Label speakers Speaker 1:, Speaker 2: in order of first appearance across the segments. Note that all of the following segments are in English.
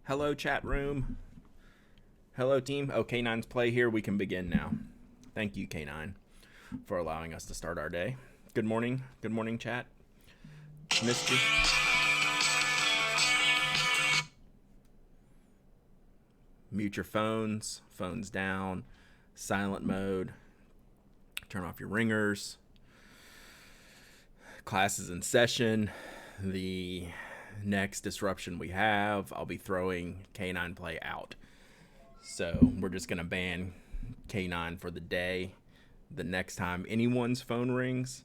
Speaker 1: Hello, chat room. Hello, team. Oh, K9's play here. We can begin now. Thank you, K9, for allowing us to start our day. Good morning. Good morning, chat. Missed you. Mute your phones. Phones down. Silent mode. Turn off your ringers. Class is in session. The next disruption we have, I'll be throwing K9 play out. So we're just going to ban K9 for the day. The next time anyone's phone rings,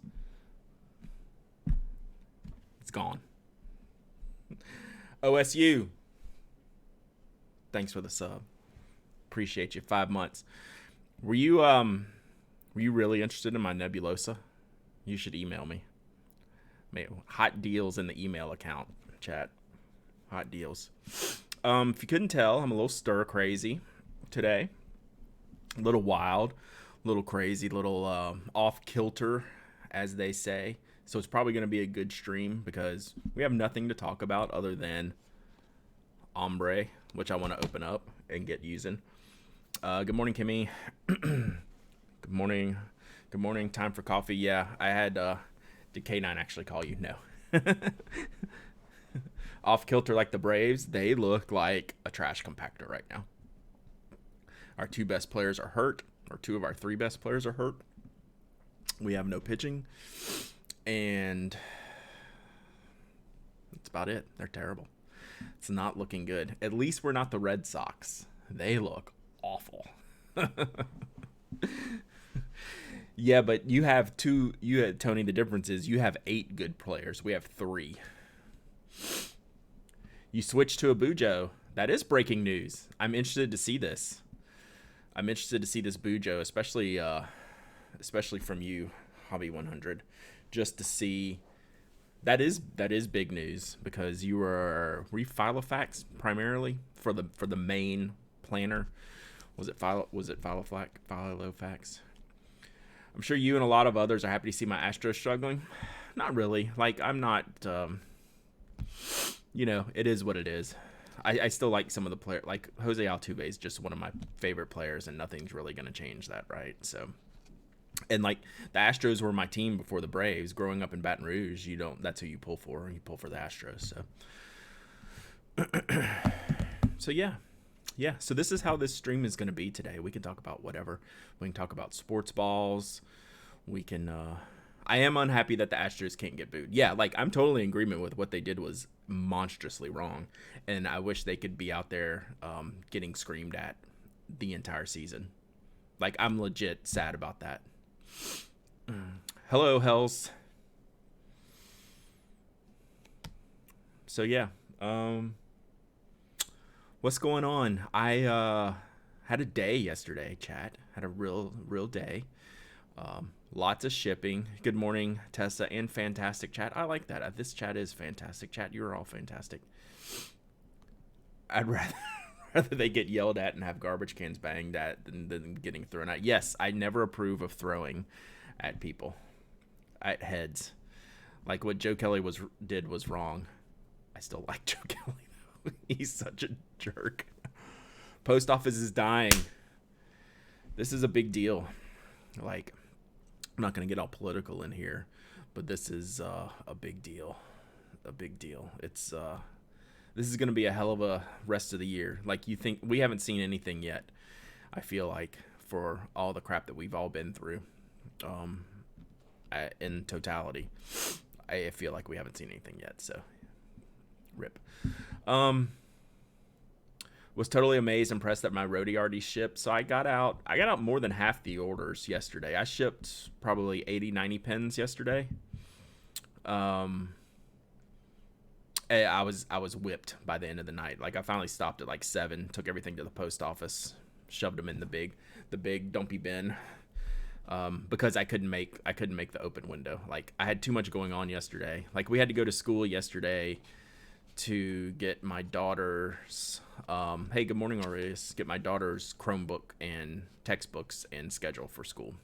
Speaker 1: it's gone. OSU, thanks for the sub. Appreciate you. 5 months. Were you really interested in my Nebulosa? You should email me. Hot deals in the email account, chat. Hot deals. If you couldn't tell, I'm a little stir crazy today. A little wild, a little crazy, a little off kilter, as they say. So it's probably going to be a good stream because we have nothing to talk about other than Hombre, which I want to open up and get using. Good morning, Kimmy. Good morning. Good morning. Time for coffee. Yeah, I had... Did K9 actually call you? No. Off kilter like the Braves. They look like a trash compactor right now. Our two best players are hurt. Or two of our three best players are hurt. We have no pitching. And that's about it. They're terrible. It's not looking good. At least we're not the Red Sox. They look awful. Yeah, but you have two. Tony, the difference is you have 8 good players. We have 3. You switched to a Bujo. That is breaking news. I'm interested to see this. I'm interested to see this Bujo, especially from you, Hobby 100, just to see. That is big news because were you Filofax primarily for the main planner? Was it Filofax? I'm sure you and a lot of others are happy to see my Astros struggling. Not really. Like, I'm not, it is what it is. I still like some of the players. Like, Jose Altuve is just one of my favorite players, and nothing's really going to change that, right? So, and, like, the Astros were my team before the Braves. Growing up in Baton Rouge, that's who you pull for. You pull for the Astros, so. So, yeah. Yeah, so this is how this stream is going to be today. We can talk about whatever. We can talk about sports balls. We can, I am unhappy that the Astros can't get booed. Yeah, like, I'm totally in agreement with what they did was monstrously wrong. And I wish they could be out there getting screamed at the entire season. Like, I'm legit sad about that. Hello, Hells. So, yeah. What's going on? I had a day yesterday, chat. Had a real day. Lots of shipping. Good morning, Tessa, and fantastic chat. I like that. This chat is fantastic. Chat, you're all fantastic. I'd rather they get yelled at and have garbage cans banged at than getting thrown at. Yes, I never approve of throwing at people, at heads. Like what Joe Kelly did was wrong. I still like Joe Kelly. He's such a jerk. Post office is dying. This is a big deal. Like, I'm not going to get all political in here, but this is a big deal. A big deal. This is going to be a hell of a rest of the year. Like, you think we haven't seen anything yet. I feel like for all the crap that we've all been through, in totality, I feel like we haven't seen anything yet. So, rip. Was totally amazed, impressed that my roadie already shipped. So I got out more than half the orders yesterday. I shipped probably 80, 90 pens yesterday. I was whipped by the end of the night. Like, I finally stopped at like 7, took everything to the post office, shoved them in the big dumpy bin. Because I couldn't make the open window. Like, I had too much going on yesterday. Like, we had to go to school yesterday to get my daughter's hey, good morning, Aureus. Get my daughter's Chromebook and textbooks and schedule for school.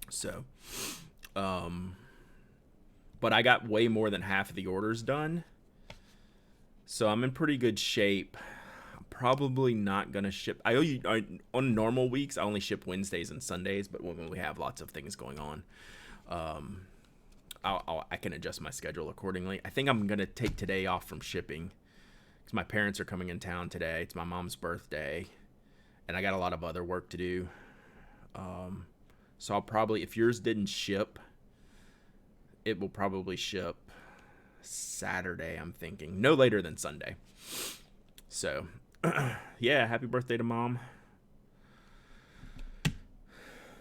Speaker 1: So, but I got way more than half of the orders done. So I'm in pretty good shape. Probably not gonna ship. On normal weeks I only ship Wednesdays and Sundays, but when we have lots of things going on, I can adjust my schedule accordingly. I think I'm gonna take today off from shipping because my parents are coming in town today. It's my mom's birthday, and I got a lot of other work to do. So I'll probably, if yours didn't ship, it will probably ship Saturday, I'm thinking. No later than Sunday. So, yeah, happy birthday to Mom.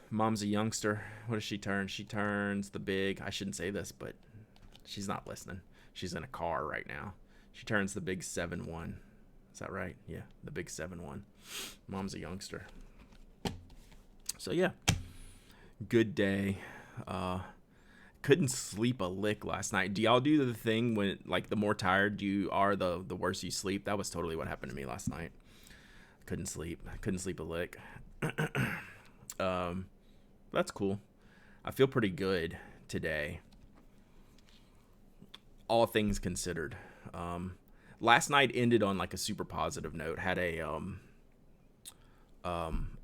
Speaker 1: Mom's a youngster. What does she turn? She turns the big, I shouldn't say this, but she's not listening. She's in a car right now. She turns the big 7-1. Is that right? Yeah, the big 7-1. Mom's a youngster. So, yeah. Good day. Couldn't sleep a lick last night. Do y'all do the thing when, like, the more tired you are, the worse you sleep? That was totally what happened to me last night. Couldn't sleep a lick. That's cool. I feel pretty good today, all things considered. Last night ended on like a super positive note. Had a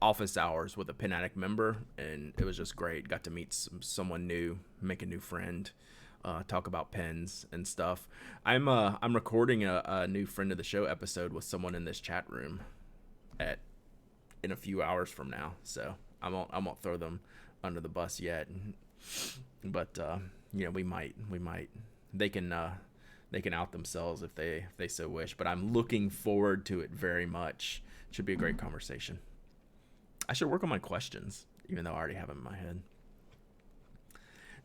Speaker 1: office hours with a Pen Addict member, and it was just great. Got to meet someone new, make a new friend, talk about pens and stuff. I'm recording a new friend of the show episode with someone in this chat room in a few hours from now, so I won't throw them under the bus yet, but we might. They can out themselves if they so wish, but I'm looking forward to it very much. It should be a great conversation. I should work on my questions, even though I already have them in my head.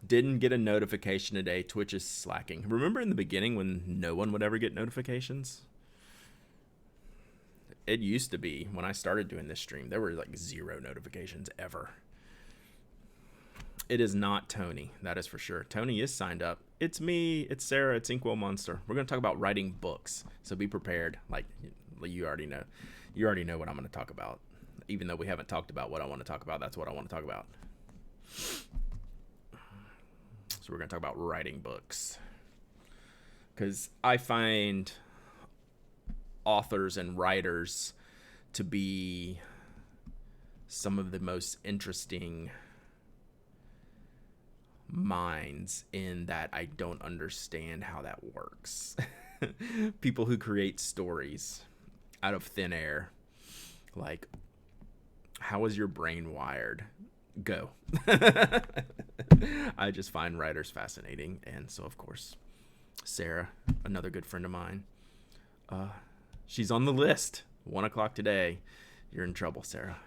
Speaker 1: Didn't get a notification today. Twitch is slacking. Remember in the beginning when no one would ever get notifications? It used to be, when I started doing this stream, there were like 0 notifications ever. It is not Tony, that is for sure. Tony is signed up. It's me, it's Sarah, it's Inkwell Monster. We're going to talk about writing books, so be prepared. Like, you already know. You already know what I'm going to talk about. Even though we haven't talked about what I want to talk about, that's what I want to talk about. So we're going to talk about writing books. Because I find authors and writers to be some of the most interesting minds, in that I don't understand how that works. People who create stories out of thin air. Like, how is your brain wired? Go. I just find writers fascinating, and so of course Sarah, another good friend of mine, she's on the list. 1 o'clock today. You're in trouble, Sarah.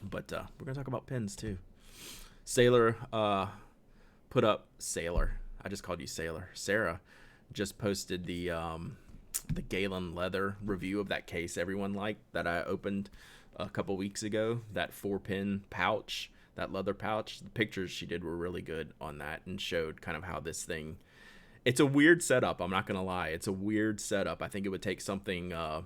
Speaker 1: But we're gonna talk about pens too. Sailor put up Sailor. I just called you Sailor. Sarah just posted the Galen leather review of that case everyone liked that I opened a couple weeks ago. That 4-pin pouch, that leather pouch. The pictures she did were really good on that and showed kind of how this thing. It's a weird setup. I'm not gonna lie. It's a weird setup. I think it would take something. I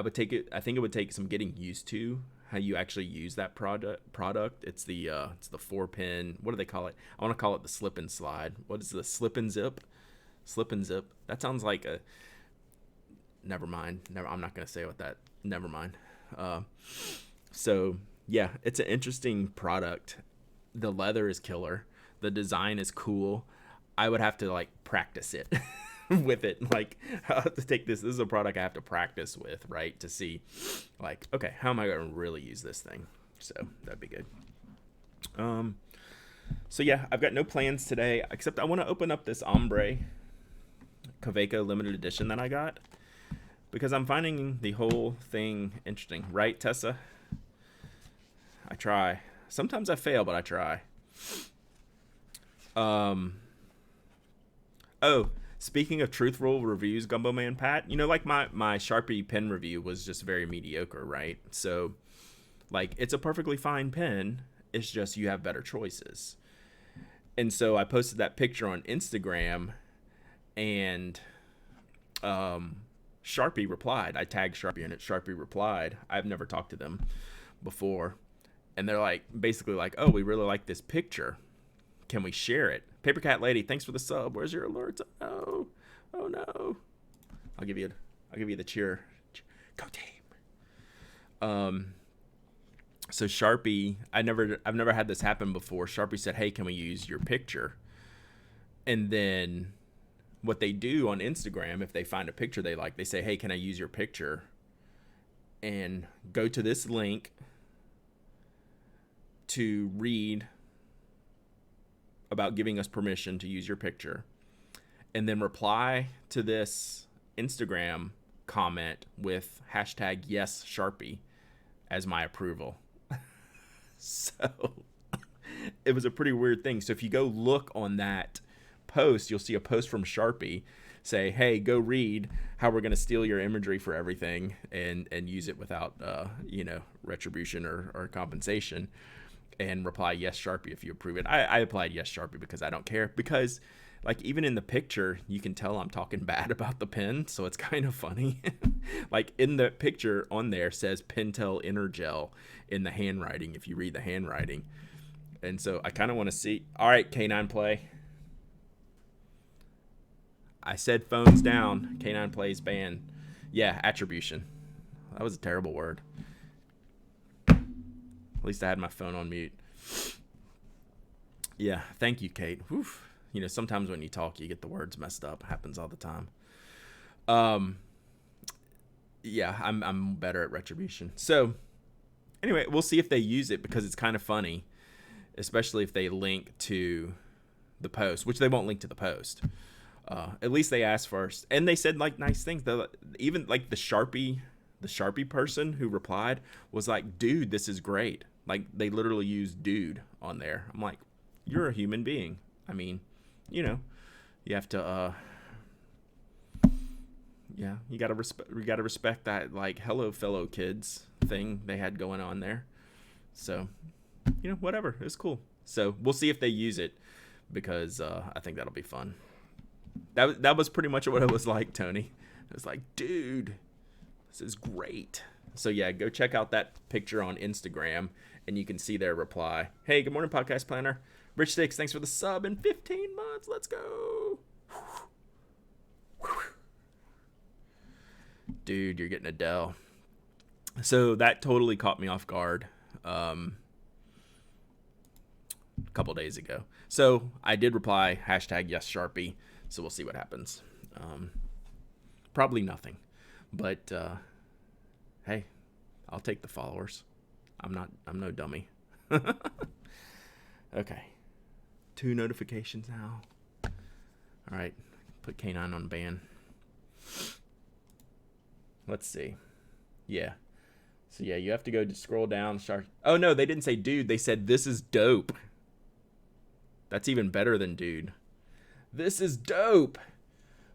Speaker 1: think it would take some getting used to how you actually use that product. It's the 4-pin. What do they call it? I want to call it the slip and slide. What is the slip and zip? Slip and zip. That sounds like a. Never mind. I'm not gonna say what that. Never mind. So yeah, it's an interesting product. The leather is killer. The design is cool. I would have to like practice it with it. Like, I have to take this. This is a product I have to practice with, right? To see, like, okay, how am I going to really use this thing? So that'd be good. So yeah, I've got no plans today, except I want to open up this Hombre Kaveco limited edition that I got, because I'm finding the whole thing interesting. Right, Tessa? I try. Sometimes I fail, but I try. Oh, speaking of truthful reviews, Gumbo Man Pat, like my Sharpie pen review was just very mediocre, right? So, like, it's a perfectly fine pen. It's just you have better choices. And so I posted that picture on Instagram, and Sharpie replied. I tagged Sharpie in it. Sharpie replied. I've never talked to them before. And they're like, basically like, oh, we really like this picture. Can we share it? Paper Cat Lady, thanks for the sub. Where's your alerts? Oh no. I'll give you the cheer Go team. So Sharpie, I've never had this happen before. Sharpie said, "Hey, can we use your picture?" And then what they do on Instagram, if they find a picture they like, they say, "Hey, can I use your picture?" And go to this link to read about giving us permission to use your picture, and then reply to this Instagram comment with hashtag yes Sharpie as my approval. So it was a pretty weird thing. So if you go look on that post, you'll see a post from Sharpie say, "Hey, go read how we're going to steal your imagery for everything and use it without retribution or compensation, and reply yes Sharpie if you approve it." I applied yes Sharpie because I don't care, because like even in the picture you can tell I'm talking bad about the pen, so it's kind of funny. Like in the picture on there says Pentel Energel in the handwriting, if you read the handwriting. And so I kind of want to see. All right, K9 Play. I said phones down. K9 Play's banned. Yeah, attribution. That was a terrible word. At least I had my phone on mute. Yeah, thank you, Kate. Oof. Sometimes when you talk, you get the words messed up. It happens all the time. Yeah, I'm better at retribution. So anyway, we'll see if they use it, because it's kind of funny, especially if they link to the post, which they won't link to the post. At least they asked first, and they said like nice things. Even like the Sharpie person who replied was like, "Dude, this is great." Like they literally used "dude" on there. I'm like, you're a human being. I mean, you have to you gotta respect that, like, hello fellow kids thing they had going on there. So whatever, it's cool. So we'll see if they use it, because I think that'll be fun. That was pretty much what it was like, Tony. It was like, dude, this is great. So yeah, go check out that picture on Instagram and you can see their reply. "Hey, good morning, podcast planner. Rich Sticks, thanks for the sub in 15 months. Let's go." Dude, you're getting Adele. So that totally caught me off guard a couple days ago. So I did reply hashtag yes Sharpie. So we'll see what happens. Probably nothing, but hey, I'll take the followers. I'm no dummy. Okay, 2 notifications now. All right, put K9 on ban. Let's see. Yeah. So yeah, you have to go to scroll down. Oh no, they didn't say dude. They said this is dope. That's even better than dude. This is dope.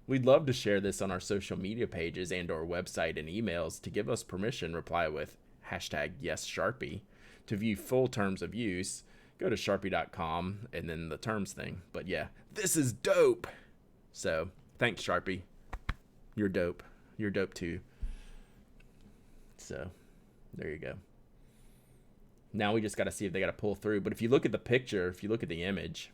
Speaker 1: We'd love to share this on our social media pages and or website and emails. To give us permission, reply with hashtag yes Sharpie. To view full terms of use, go to sharpie.com and then the terms thing. But yeah, this is dope. So thanks, Sharpie. You're dope. You're dope too. So there you go. Now we just got to see if they got to pull through. But if you look at the picture, if you look at the image,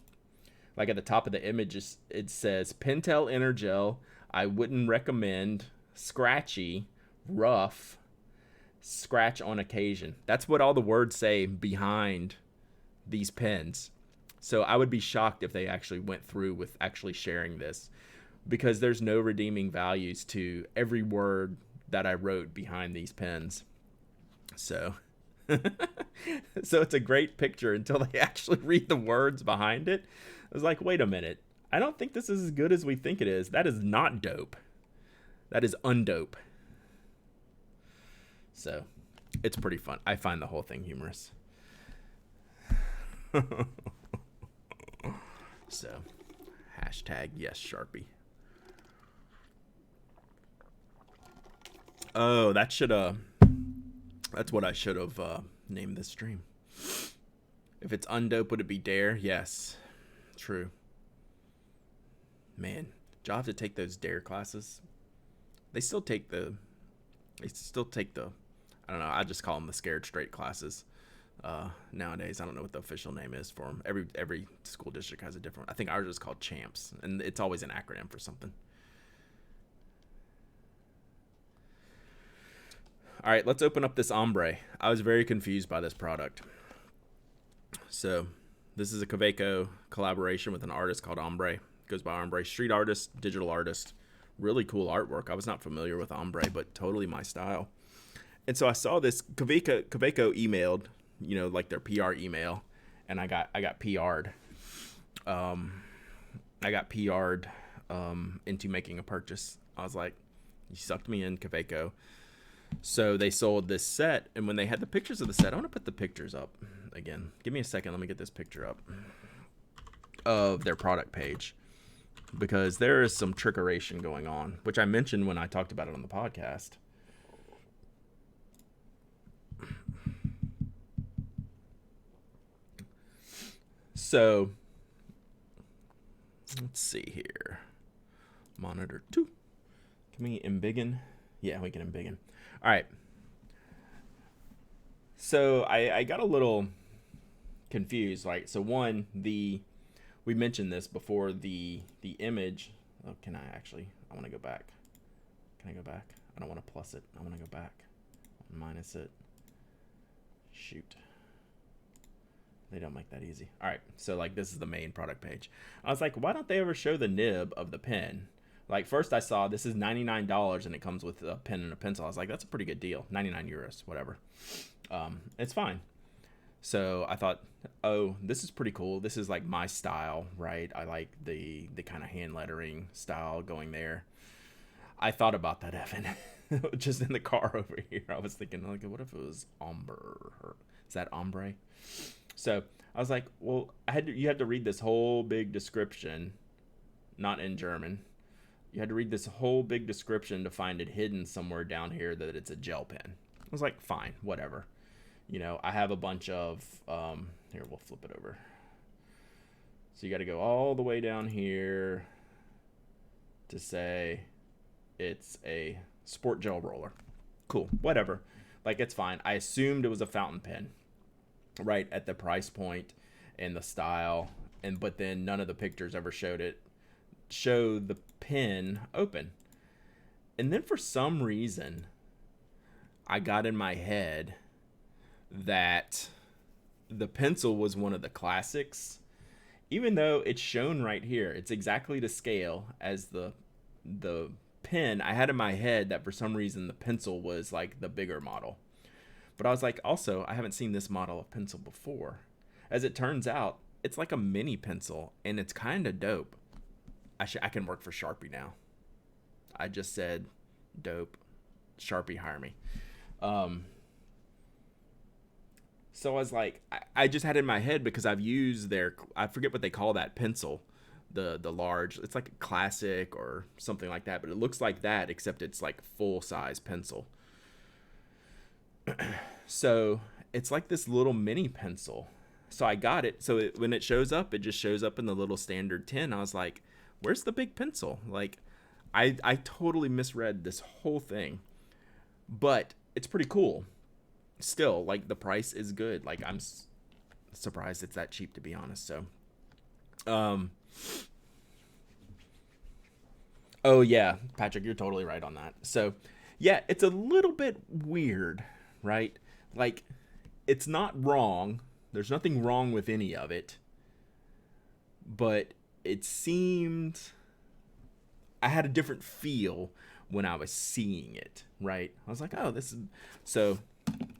Speaker 1: like at the top of the image, it says Pentel Energel. I wouldn't recommend. Scratchy, rough, scratch on occasion. That's what all the words say behind these pens. So I would be shocked if they actually went through with actually sharing this, because there's no redeeming values to every word that I wrote behind these pens. So so it's a great picture until they actually read the words behind it. I was like, wait a minute. I don't think this is as good as we think it is. That is not dope. That is undope. So it's pretty fun. I find the whole thing humorous. So hashtag yes Sharpie. Oh, that's what I should have named this stream. If it's undope, would it be dare? Yes. True. Man, do y'all have to take those dare classes? They still take the I don't know, I just call them the scared straight classes. Nowadays, I don't know what the official name is for them. Every school district has a different. I think ours is called CHAMPS, and it's always an acronym for something. All right, let's open up this Hombre. I was very confused by this product. So, this is a Kaweco collaboration with an artist called Hombre. It goes by Hombre. Street artist, digital artist. Really cool artwork. I was not familiar with Hombre, but totally my style. And so I saw this Kaweco emailed, like their PR email, and I got PR'd. I got PR'd into making a purchase. I was like, you sucked me in, Kaweco. So they sold this set, and when they had the pictures of the set, I want to put the pictures up again. Give me a second. Let me get this picture up of their product page, because there is some trickeration going on, which I mentioned when I talked about it on the podcast. So let's see here. Monitor 2. Can we embiggen? Yeah, we can embiggen. All right. So I got a little confused. Right. So one, we mentioned this before, the image. Oh, can I want to go back. Can I go back? I don't want to plus it. I want to go back. Minus it. Shoot. They don't make that easy. All right, so like this is the main product page. I was like, why don't they ever show the nib of the pen? Like first I saw this is $99 and it comes with a pen and a pencil. I was like, that's a pretty good deal. 99 euros, whatever. It's fine. So I thought, oh, this is pretty cool. This is like my style, right? I like the kind of hand lettering style going there. I thought about that, Evan, just in the car over here. I was thinking, like, what if it was Hombre? Is that Hombre? So I was like, well, you had to read this whole big description, not in German. You had to read this whole big description to find it hidden somewhere down here that it's a gel pen. I was like, fine, whatever. I have a bunch of, here, we'll flip it over. So you got to go all the way down here to say it's a sport gel roller. Cool, whatever. Like, it's fine. I assumed it was a fountain pen, right, at the price point and the style, but then none of the pictures ever show the pen open. And then for some reason I got in my head that the pencil was one of the classics, even though it's shown right here. It's exactly to scale as the pen. I had in my head that for some reason the pencil was like the bigger model. But I was like, also, I haven't seen this model of pencil before. As it turns out, it's like a mini pencil, and it's kind of dope. I can work for Sharpie now. I just said, dope. Sharpie, hire me. So I was like, I just had it in my head because I've used I forget what they call that pencil, the large. It's like a classic or something like that, but it looks like that, except it's like full-size pencil. So it's like this little mini pencil. So I got it. So when it shows up, it just shows up in the little standard tin. I was like, where's the big pencil? Like, I totally misread this whole thing. But it's pretty cool. Still, like, the price is good. Like, I'm surprised it's that cheap, to be honest. So, oh yeah, Patrick, you're totally right on that. So, yeah, it's a little bit weird, right? Like, it's not wrong. There's nothing wrong with any of it. But it seemed I had a different feel when I was seeing it, right? I was like, oh, this is... So,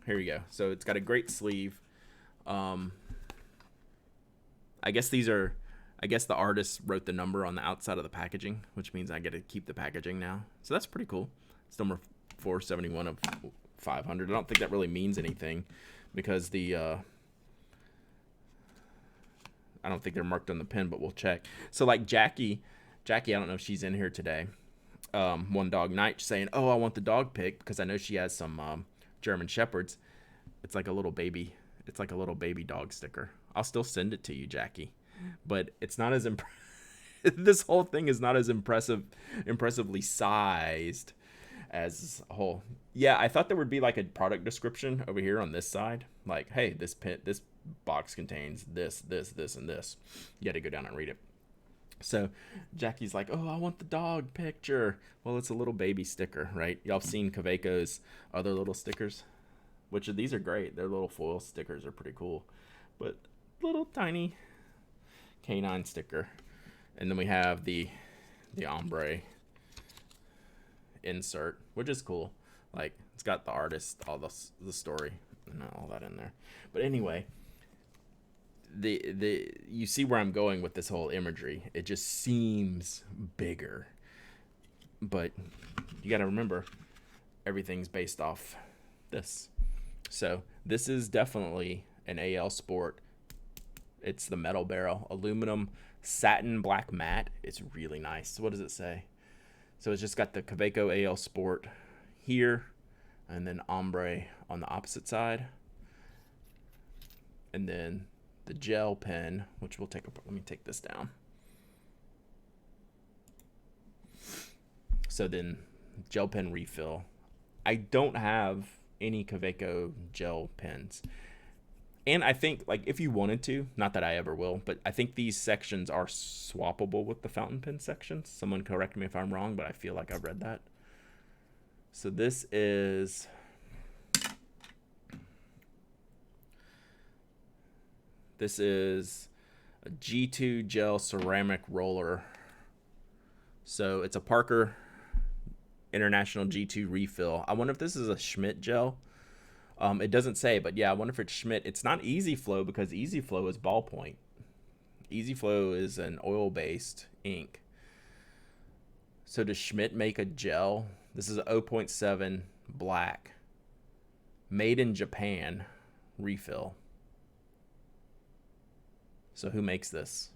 Speaker 1: here you go. So, it's got a great sleeve. I guess the artist wrote the number on the outside of the packaging, which means I get to keep the packaging now. So, that's pretty cool. It's number 471 of 500. I don't think that really means anything because I don't think they're marked on the pen, but we'll check. So like Jackie, I don't know if she's in here today. One Dog Night saying, oh, I want the dog pic because I know she has some German Shepherds. It's like a little baby dog sticker. I'll still send it to you, Jackie, but it's not as this whole thing is not as impressively sized as a whole. Yeah, I thought there would be like a product description over here on this side. Like, hey, this box contains this, and this. You got to go down and read it. So Jackie's like, "Oh, I want the dog picture." Well, it's a little baby sticker, right? Y'all have seen Kaveco's other little stickers, which these are great. Their little foil stickers are pretty cool, but little tiny canine sticker. And then we have the ombre insert, which is cool. Like it's got the artist, all the story, and all that in there. But anyway, the you see where I'm going with this whole imagery. It just seems bigger, but you got to remember everything's based off this. So this is definitely an AL Sport. It's the metal barrel, aluminum satin black matte. It's really nice. So what does it say? So it's just got the Kaweco AL Sport here, and then ombre on the opposite side, and then the gel pen, which we'll take. Let me take this down. So then gel pen refill. I don't have any Kaweco gel pens. And I think, like, if you wanted to, not that I ever will, but I think these sections are swappable with the fountain pen sections. Someone correct me if I'm wrong, but I feel like I've read that. So this is a G2 gel ceramic roller. So it's a Parker International G2 refill. I wonder if this is a Schmidt gel. It doesn't say, but yeah, I wonder if it's Schmidt. It's not Easy Flow because Easy Flow is ballpoint. Easy Flow is an oil-based ink. So does Schmidt make a gel? This is a 0.7 black, made in Japan refill. So who makes this?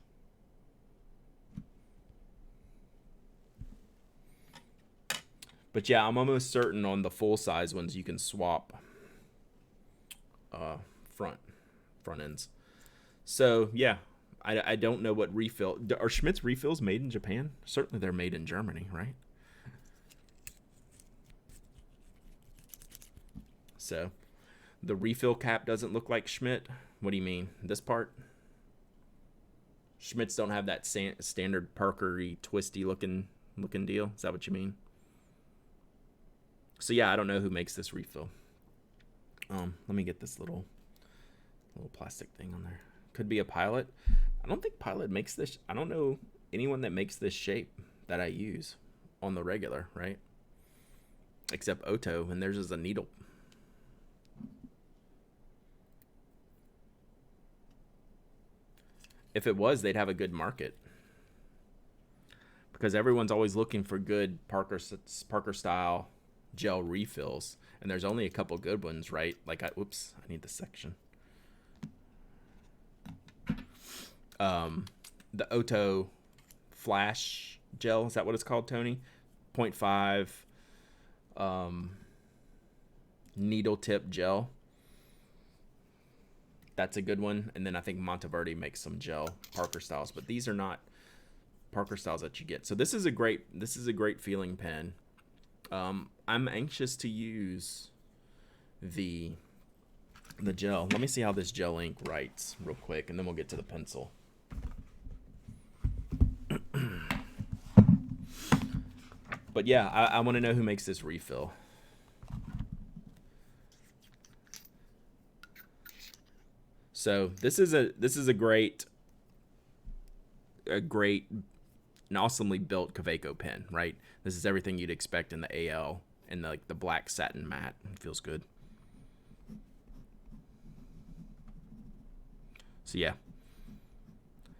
Speaker 1: But yeah, I'm almost certain on the full-size ones you can swap front ends. So yeah, I don't know what refill. Are Schmidt's refills made in Japan? Certainly they're made in Germany, right? So the refill cap doesn't look like Schmidt. What do you mean? This part? Schmidt's don't have that standard Parker-y, twisty looking deal. Is that what you mean? So yeah, I don't know who makes this refill. Let me get this little plastic thing on there. Could be a Pilot. I don't think Pilot makes this. I don't know anyone that makes this shape that I use on the regular, right? Except Oto, and theirs is a needle. If it was, they'd have a good market. Because everyone's always looking for good Parker style gel refills, and there's only a couple good ones, right? Like, I need this section. The Oto Flash gel, is that what it's called, Tony? 0.5 needle tip gel. That's a good one. And then I think Monteverde makes some gel Parker styles, but these are not Parker styles that you get. So this is a great feeling pen. I'm anxious to use the gel. Let me see how this gel ink writes real quick, and then we'll get to the pencil. But yeah, I want to know who makes this refill. So this is a great and awesomely built Kaweco pen, right? This is everything you'd expect in the AL, and the black satin matte. It feels good. So yeah.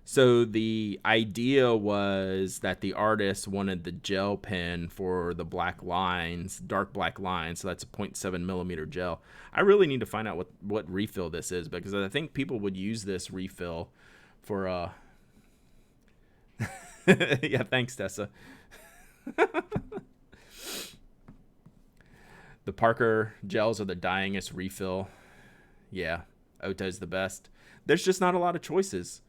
Speaker 1: So the idea was that the artist wanted the gel pen for the black lines, dark black lines. So that's a 0.7 millimeter gel. I really need to find out what refill this is, because I think people would use this refill for yeah, thanks, Tessa. The Parker gels are the dyingest refill. Yeah, Oto's the best. There's just not a lot of choices.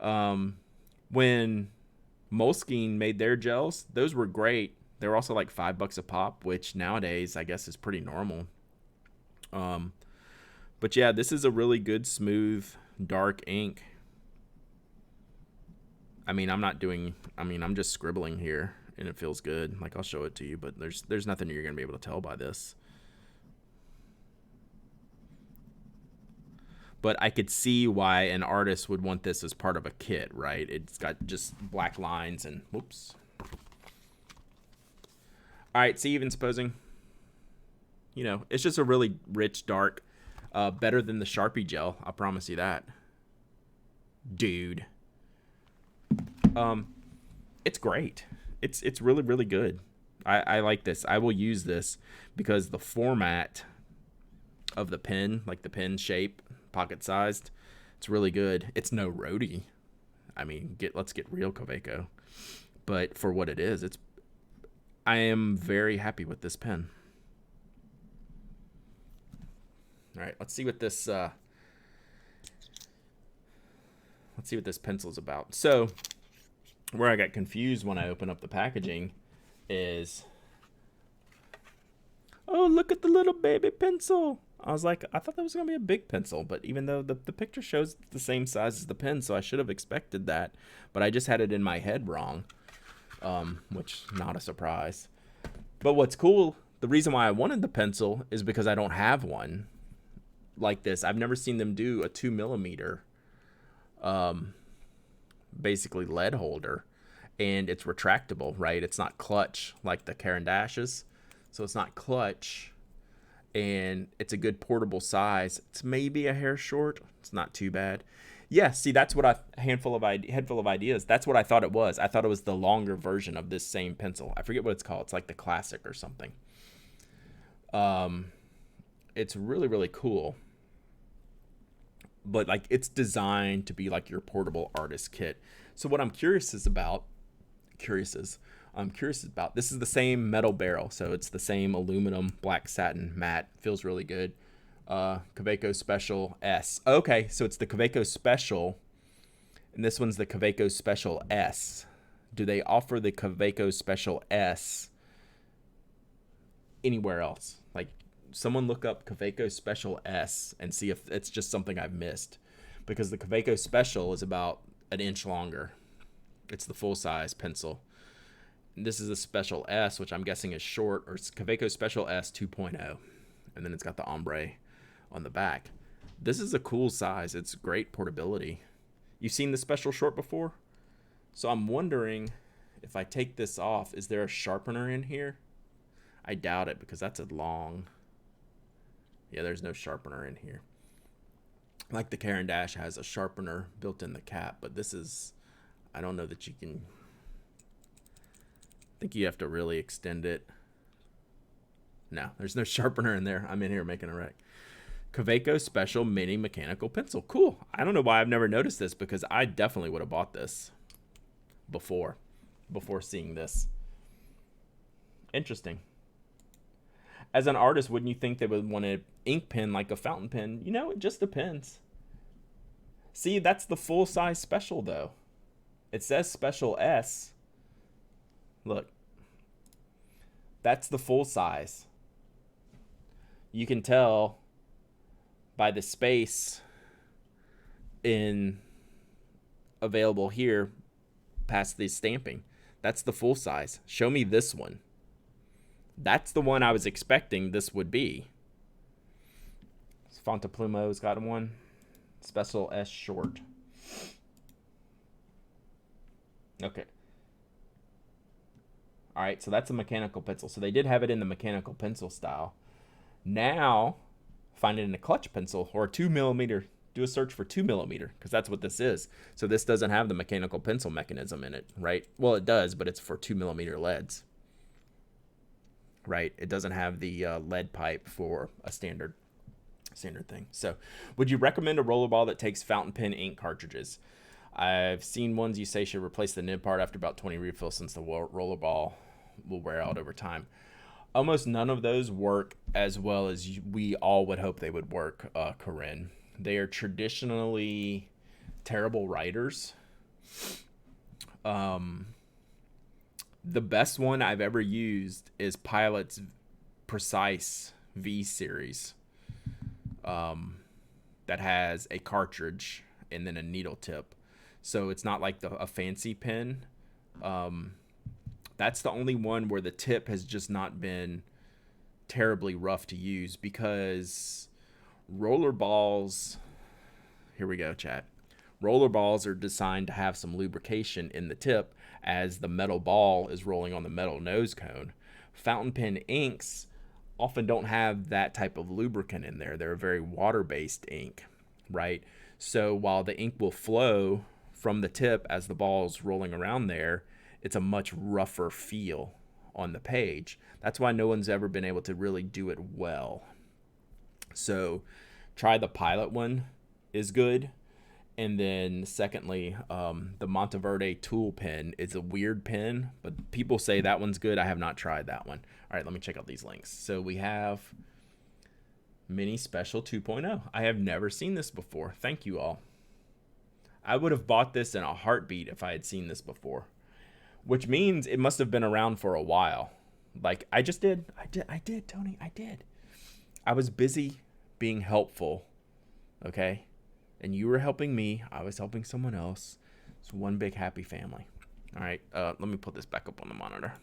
Speaker 1: When Moleskine made their gels, those were great. They were also like $5 a pop, which nowadays I guess is pretty normal. But yeah, this is a really good, smooth, dark ink. I mean, I'm just scribbling here and it feels good. Like, I'll show it to you, but there's nothing you're going to be able to tell by this. But I could see why an artist would want this as part of a kit, right? It's got just black lines and whoops. All right, see, even supposing, it's just a really rich, dark, better than the Sharpie gel. I'll promise you that. Dude. It's great. It's really, really good. I like this. I will use this because the format of the pen, like the pen shape, pocket sized, it's really good. It's no roadie. I mean, let's get real, Kaweco. But for what it is, I am very happy with this pen. All right, let's see what this pencil's about. So, where I got confused when I opened up the packaging is, oh, look at the little baby pencil. I was like, I thought that was going to be a big pencil, but even though the picture shows the same size as the pen, so I should have expected that, but I just had it in my head wrong, which not a surprise. But what's cool, the reason why I wanted the pencil is because I don't have one like this. I've never seen them do a 2mm, basically lead holder, and it's retractable, right? It's not clutch like the Caran d'Aches, so it's not clutch, and it's a good portable size. It's maybe a hair short. It's not too bad. Yeah, see, that's what head full of ideas. That's what I thought it was. I thought it was the longer version of this same pencil. I forget what it's called. It's like the Classic or something. It's really, really cool. But like, it's designed to be like your portable artist kit. So what I'm curious about, this is the same metal barrel. So it's the same aluminum black satin matte. Feels really good. Kaweco Special S. Okay, so it's the Kaweco Special, and this one's the Kaweco Special S. Do they offer the Kaweco Special S anywhere else? Like, someone look up Kaweco Special S and see if it's just something I've missed, because the Kaweco Special is about an inch longer. It's the full-size pencil. And this is a Special S, which I'm guessing is short, or it's Kaweco Special S 2.0, and then it's got the ombre on the back. This is a cool size. It's great portability. You've seen the Special Short before? So I'm wondering, if I take this off, is there a sharpener in here? I doubt it, because that's a long... Yeah, there's no sharpener in here. Like the Caran d'Ache has a sharpener built in the cap, but this is... I don't know that you can... I think you have to really extend it. No, there's no sharpener in there. I'm in here making a wreck. Kaweco Special Mini Mechanical Pencil. Cool. I don't know why I've never noticed this, because I definitely would have bought this before seeing this. Interesting. As an artist, wouldn't you think they would want an ink pen like a fountain pen? It just depends. See, that's the full-size Special, though. It says Special S. Look. That's the full size. You can tell by the space available here past the stamping. That's the full size. Show me this one. That's the one I was expecting this would be. Fontaplumo's got one. Special S short. Okay. All right, so that's a mechanical pencil. So they did have it in the mechanical pencil style. Now, find it in a clutch pencil or a 2mm. Do a search for 2mm, because that's what this is. So this doesn't have the mechanical pencil mechanism in it, right? Well, it does, but it's for 2mm leads. Right? It doesn't have the lead pipe for a standard thing. So, would you recommend a roller ball that takes fountain pen ink cartridges? I've seen ones you say should replace the nib part after about 20 refills, since the roller ball will wear out over time. Almost none of those work as well as we all would hope they would work, Corinne. They are traditionally terrible writers. The best one I've ever used is Pilot's Precise V series, that has a cartridge and then a needle tip. So it's not like a fancy pen. Um, that's the only one where the tip has just not been terribly rough to use, because roller balls, here we go, chat. Roller balls are designed to have some lubrication in the tip as the metal ball is rolling on the metal nose cone. Fountain pen inks often don't have that type of lubricant in there. They're a very water-based ink, right? So while the ink will flow from the tip as the ball's rolling around there, it's a much rougher feel on the page. That's why no one's ever been able to really do it well. So try the Pilot one, is good. And then secondly, the Monteverde tool pen is a weird pen, but people say that one's good. I have not tried that one. All right, let me check out these links. So we have Mini Special 2.0. I have never seen this before. Thank you all. I would have bought this in a heartbeat if I had seen this before, which means it must have been around for a while. Like I did, Tony, I did. I was busy being helpful, okay? And you were helping me. I was helping someone else. It's one big happy family. All right, let me put this back up on the monitor.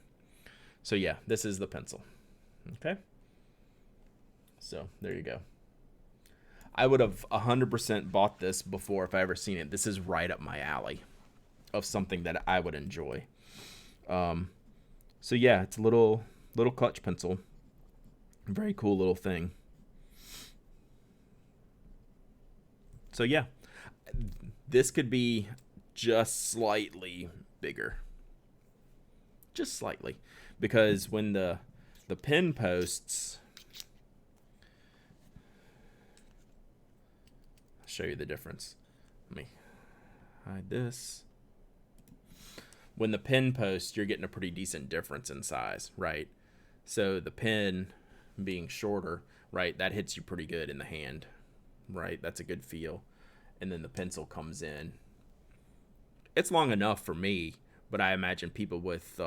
Speaker 1: So yeah, this is the pencil. Okay. So there you go. I would have 100% bought this before if I ever seen it. This is right up my alley of something that I would enjoy. So yeah, it's a little clutch pencil. Very cool little thing. So yeah, this could be just slightly bigger. Just slightly. Because when the pen posts, I'll show you the difference. Let me hide this. When the pen posts, you're getting a pretty decent difference in size, right? So the pen being shorter, right, that hits you pretty good in the hand. Right, that's a good feel. And then the pencil comes in. It's long enough for me, but I imagine people with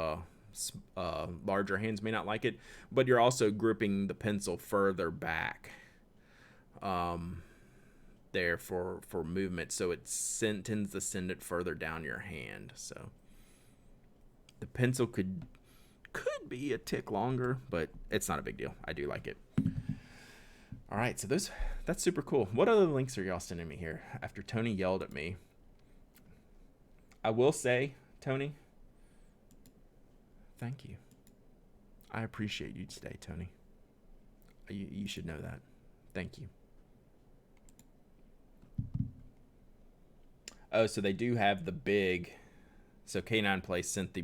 Speaker 1: larger hands may not like it. But you're also gripping the pencil further back there for movement, so it tends to send it further down your hand. So the pencil could be a tick longer, but it's not a big deal. I do like it. All right, so that's super cool. What other links are y'all sending me here after Tony yelled at me? I will say, Tony, thank you. I appreciate you today, Tony. You should know that. Thank you. Oh, so they do have the big. So K9 Play sent the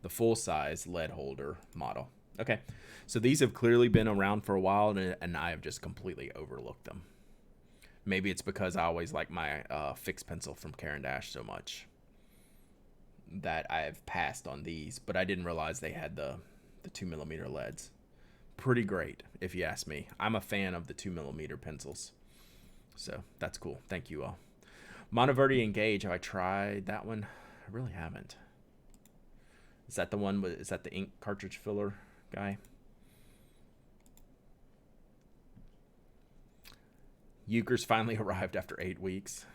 Speaker 1: full-size lead holder model. Okay, so these have clearly been around for a while, and I have just completely overlooked them. Maybe it's because I always like my fixed pencil from Caran d'Ache so much that I've passed on these, but I didn't realize they had the 2mm leads. Pretty great, if you ask me. I'm a fan of the 2mm pencils, so that's cool. Thank you all. Monteverde Engage, have I tried that one? I really haven't. Is that the one is that the ink cartridge filler guy? Euchre's finally arrived after 8 weeks.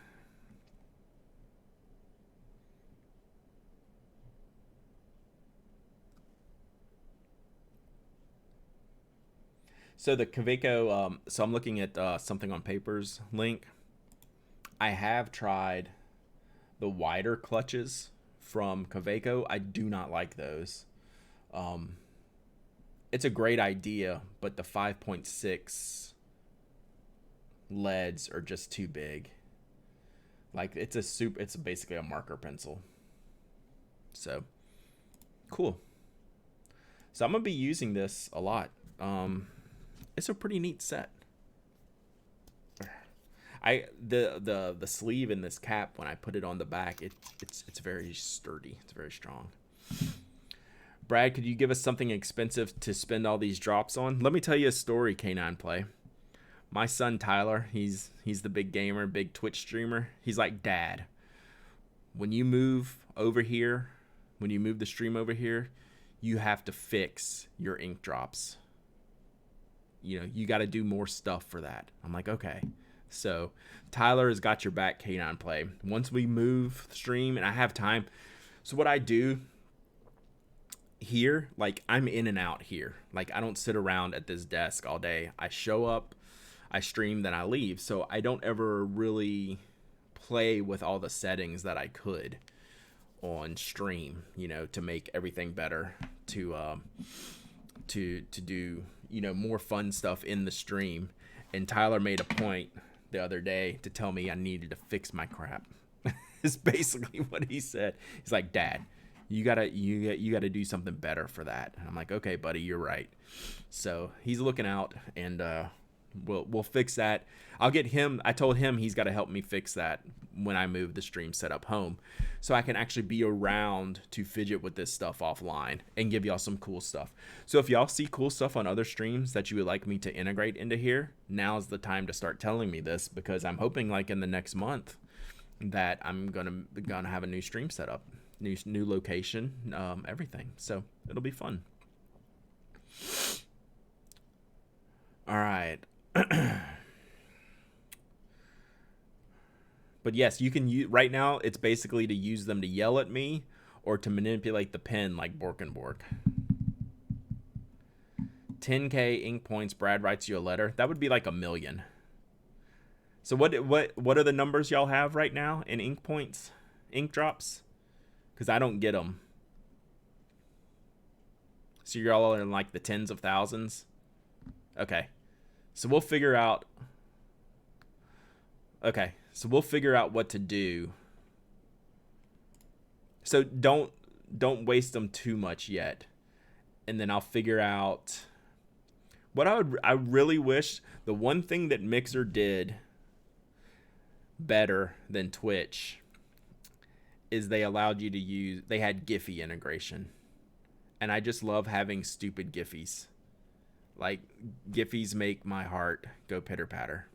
Speaker 1: So the Kaweco, so I'm looking at something on papers link. I have tried the wider clutches from Kaweco. I do not like those. It's a great idea, but the 5.6 leads are just too big. Like it's basically a marker pencil. So cool. So I'm gonna be using this a lot. It's a pretty neat set. The sleeve in this cap, when I put it on the back, it's very sturdy. It's very strong. Brad, could you give us something expensive to spend all these drops on? Let me tell you a story, K9 Play. My son Tyler, he's the big gamer, big Twitch streamer. He's like, Dad, when you move over here, when you move the stream over here, you have to fix your ink drops. You know, you got to do more stuff for that. I'm like, okay. So Tyler has got your back, K9 Play. Once we move the stream and I have time, so what I do here, like I'm in and out here. Like I don't sit around at this desk all day. I show up, I stream, then I leave. So I don't ever really play with all the settings that I could on stream, to make everything better, to do, more fun stuff in the stream. And Tyler made a point the other day to tell me I needed to fix my crap. Is basically what he said. He's like, Dad, you gotta do something better for that. And I'm like, okay, buddy, you're right. So he's looking out, and we'll fix that. I'll get him. I told him he's got to help me fix that when I move the stream setup home, so I can actually be around to fidget with this stuff offline and give y'all some cool stuff. So if y'all see cool stuff on other streams that you would like me to integrate into here, now's the time to start telling me this, because I'm hoping like in the next month that I'm gonna have a new stream setup, new location, everything. So it'll be fun. All right. But yes, you can use, right now it's basically to use them to yell at me or to manipulate the pen like Borkenborg. 10K ink points. Brad writes you a letter. That would be like 1 million. So what are the numbers y'all have right now in ink points, ink drops? Because I don't get them. So y'all are in like the tens of thousands. Okay. So we'll figure out. Okay. So we'll figure out what to do. So don't waste them too much yet. And then I'll figure out what I really wish, the one thing that Mixer did better than Twitch is they allowed you to use, they had Giphy integration. And I just love having stupid Giphies. Like, Giphies make my heart go pitter patter.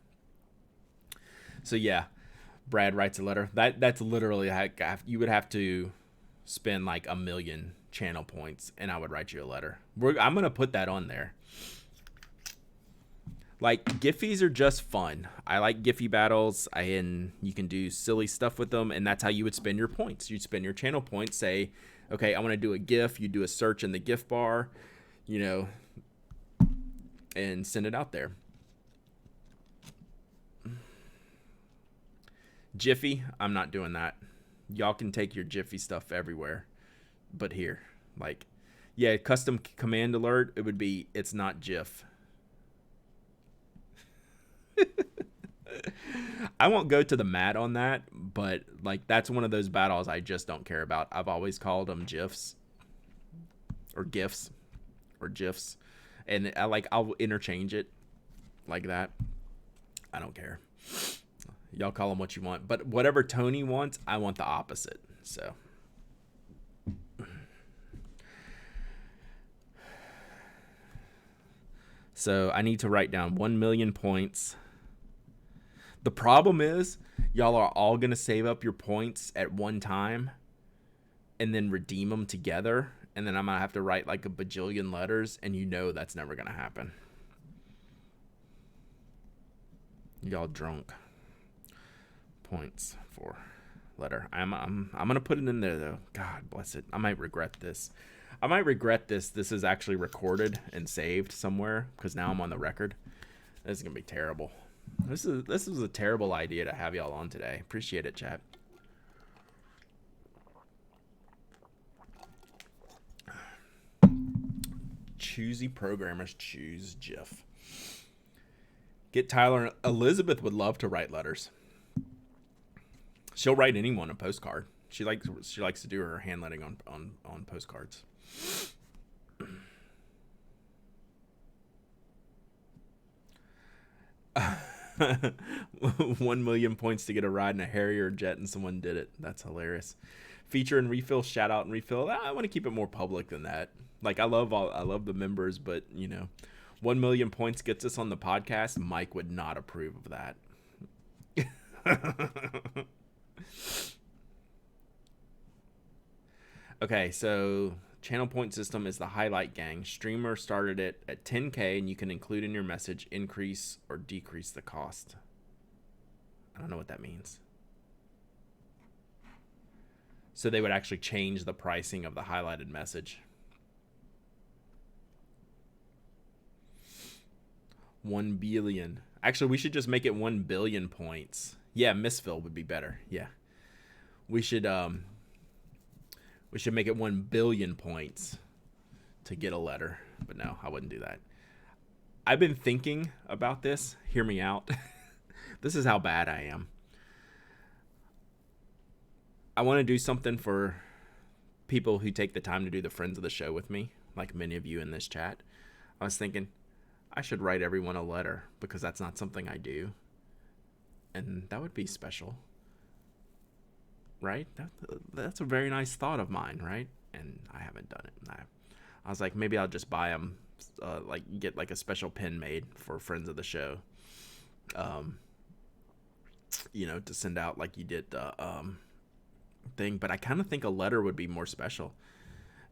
Speaker 1: So yeah, Brad writes a letter. That's literally how you would have to spend like 1 million channel points, and I would write you a letter. I'm gonna put that on there. Like, Giphies are just fun. I like Giphy battles, and you can do silly stuff with them, and that's how you would spend your points. You'd spend your channel points. Say, okay, I want to do a GIF. You do a search in the GIF bar, and send it out there. Jiffy, I'm not doing that. Y'all can take your Jiffy stuff everywhere, but here, like, yeah, custom command alert, it would be, it's not GIF. I won't go to the mat on that, but like, that's one of those battles I just don't care about. I've always called them GIFs or GIFs or GIFs, and I'll interchange it like that. I don't care. Y'all call them what you want, but whatever Tony wants, I want the opposite. So I need to write down 1 million points. The problem is, y'all are all going to save up your points at one time and then redeem them together. And then I'm going to have to write like a bajillion letters, and that's never going to happen. Y'all drunk. Points for letter. I'm gonna put it in there though. God bless it. I might regret this. This is actually recorded and saved somewhere, because now I'm on the record. This is gonna be terrible. This is a terrible idea to have y'all on today. Appreciate it, chat. Choosy programmers choose GIF. Get Tyler. Elizabeth would love to write letters. She'll write anyone a postcard. She likes to do her handwriting on postcards. 1 million points to get a ride in a Harrier jet, and someone did it. That's hilarious. Feature and refill, shout out and refill. I want to keep it more public than that. Like, I love the members, but 1 million points gets us on the podcast. Mike would not approve of that. Okay, so channel point system is the highlight gang. Streamer started it at 10K, and you can include in your message increase or decrease the cost. I don't know what that means. So they would actually change the pricing of the highlighted message. 1 billion. Actually, we should just make it 1 billion points. Yeah, misfill would be better. Yeah. We should make it 1 billion points to get a letter. But no, I wouldn't do that. I've been thinking about this. Hear me out. This is how bad I am. I want to do something for people who take the time to do the friends of the show with me, like many of you in this chat. I was thinking I should write everyone a letter because that's not something I do. And that would be special. Right? That's a very nice thought of mine, right? And I haven't done it. I was like, maybe I'll just buy them, get like a special pen made for friends of the show. To send out like you did the thing. But I kind of think a letter would be more special.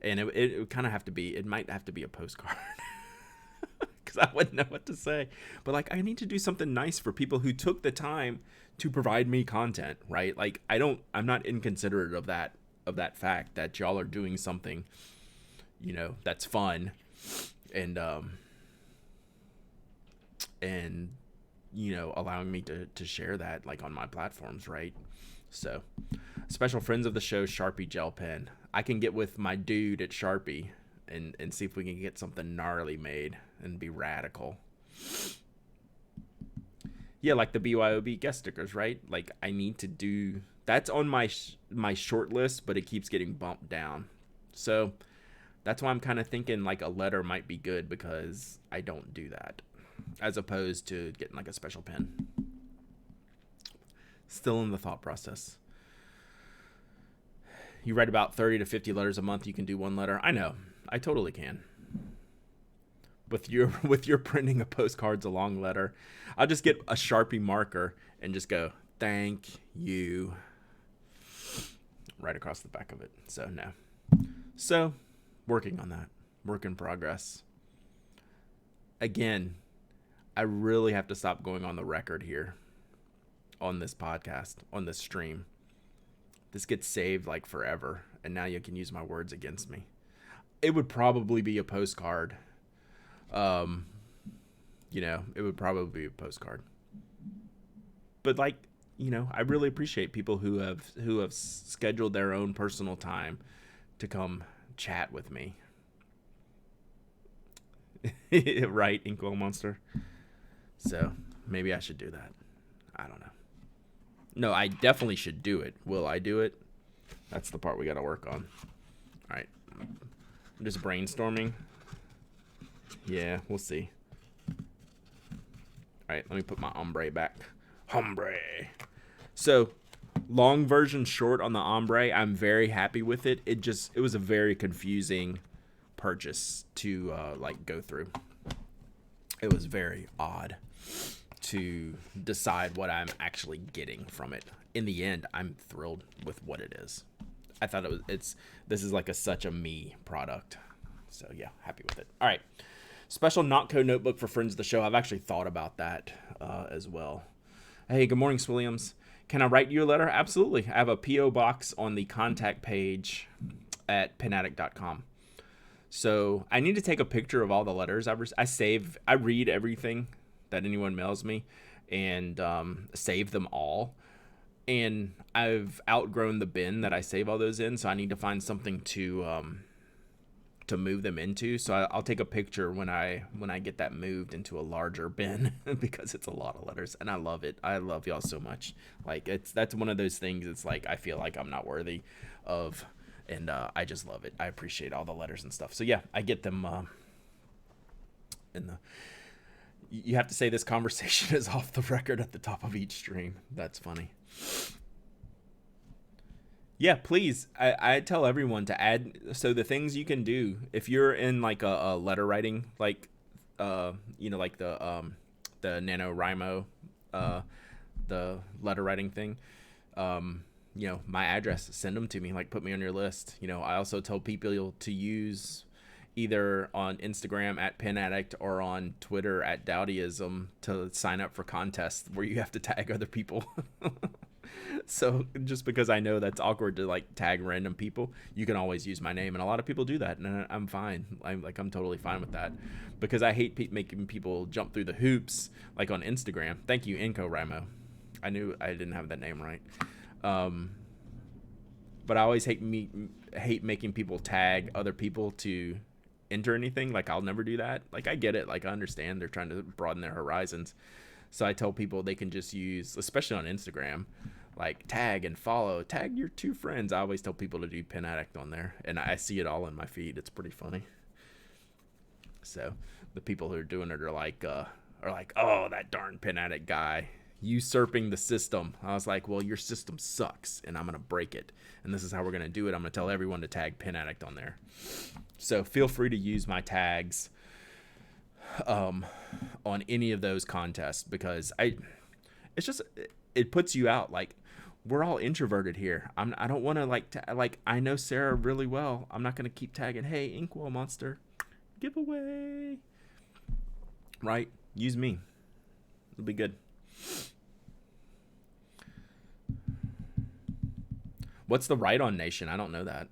Speaker 1: And it would kind of have to be, it might have to be a postcard. Because I wouldn't know what to say. But like, I need to do something nice for people who took the time to provide me content, right? Like, I'm not inconsiderate of that fact that y'all are doing something, that's fun and allowing me to share that like on my platforms, right? So, special friends of the show, Sharpie gel pen. I can get with my dude at Sharpie and see if we can get something gnarly made and be radical. Yeah, like the BYOB guest stickers, right? Like, I need to do... That's on my short list, but it keeps getting bumped down. So, that's why I'm kind of thinking, like, a letter might be good because I don't do that. As opposed to getting, like, a special pen. Still in the thought process. You write about 30 to 50 letters a month, you can do one letter. I know. I totally can. With your printing of postcards, a long letter, I'll just get a Sharpie marker and just go, thank you, right across the back of it. So no. So working on that. Work in progress. Again, I really have to stop going on the record here on this podcast, on this stream. This gets saved like forever, and now you can use my words against me. It would probably be a postcard. It would probably be a postcard. But like, I really appreciate people who have scheduled their own personal time to come chat with me. Right, Inkwell Monster? So, maybe I should do that. I don't know. No, I definitely should do it. Will I do it? That's the part we got to work on. All right. I'm just brainstorming. Yeah, we'll see. All right, let me put my Hombre back. Hombre. So, long version short on the Hombre. I'm very happy with it. It was a very confusing purchase to go through. It was very odd to decide what I'm actually getting from it. In the end, I'm thrilled with what it is. I thought this is like such a me product. So yeah, happy with it. All right. Special Notco notebook for friends of the show. I've actually thought about that as well. Hey, good morning, Swilliams. Can I write you a letter? Absolutely. I have a P.O. box on the contact page at penaddict.com. So I need to take a picture of all the letters I read everything that anyone mails me and save them all. And I've outgrown the bin that I save all those in, so I need to find something to move them into. So I'll take a picture when I get that moved into a larger bin because it's a lot of letters and I love it. I love y'all so much. Like that's one of those things. It's like I feel like I'm not worthy of, and I just love it. I appreciate all the letters and stuff. So yeah, I get them in the. You have to say this conversation is off the record at the top of each stream. That's funny. Yeah, please. I tell everyone to add. So the things you can do if you're in like a letter writing, like like the NaNoWriMo, the letter writing thing. My address. Send them to me. Like put me on your list. I also tell people to use either on Instagram at Pen Addict or on Twitter at Dowdyism to sign up for contests where you have to tag other people. So just because I know that's awkward to like tag random people, you can always use my name, and a lot of people do that, and I'm fine. I'm totally fine with that, because I hate making people jump through the hoops like on Instagram. Thank you, Inco Ramo. I knew I didn't have that name right. But I always hate making people tag other people to enter anything. Like, I'll never do that. Like, I get it. Like, I understand they're trying to broaden their horizons. So I tell people they can just use, especially on Instagram, like tag and follow, tag your 2 friends. I always tell people to do Pen Addict on there, and I see it all in my feed. It's pretty funny. So the people who are doing it are like, oh, that darn Pen Addict guy usurping the system. I was like, well, your system sucks, and I'm gonna break it, and this is how we're gonna do it. I'm gonna tell everyone to tag Pen Addict on there. So feel free to use my tags on any of those contests, because it puts you out. Like, we're all introverted here. I don't want to like I know Sarah really well. I'm not gonna keep tagging, hey, Inkwell Monster giveaway, right? Use me. It'll be good. What's the Right On Nation? I don't know that.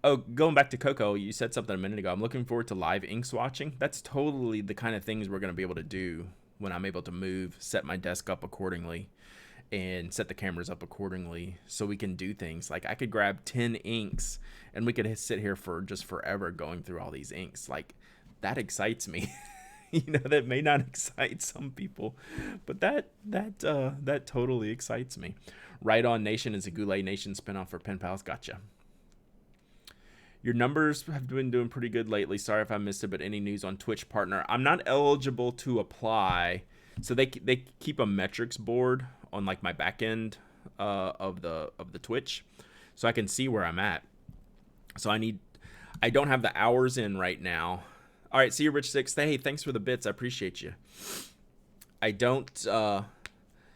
Speaker 1: Oh, going back to Coco, you said something a minute ago. I'm looking forward to live inks watching. That's totally the kind of things we're going to be able to do when I'm able to move, set my desk up accordingly, and set the cameras up accordingly, so we can do things. Like, I could grab 10 inks, and we could sit here for just forever going through all these inks. Like, that excites me. That may not excite some people, but that totally excites me. Right On Nation is a Goulet Nation spinoff for Pen Pals. Gotcha. Your numbers have been doing pretty good lately. Sorry if I missed it, but any news on Twitch partner? I'm not eligible to apply. So they keep a metrics board on like my back end of the Twitch, so I can see where I'm at. So I don't have the hours in right now. All right, see you, Rich Six. Hey, thanks for the bits. I appreciate you. I don't.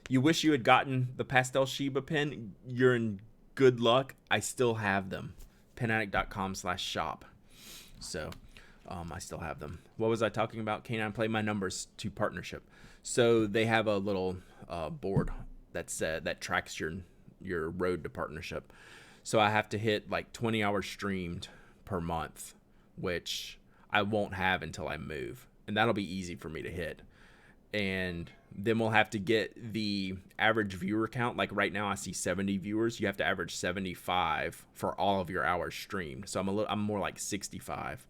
Speaker 1: You wish you had gotten the Pastel Shiba pen. You're in good luck. I still have them. penaddict.com/shop. So I still have them. What was I talking about? Canine Play My Numbers to partnership. So they have a little board that tracks your road to partnership. So I have to hit like 20 hours streamed per month, which I won't have until I move, and that'll be easy for me to hit. And then we'll have to get the average viewer count. Like right now I see 70 viewers. You have to average 75 for all of your hours streamed. So I'm more like 65.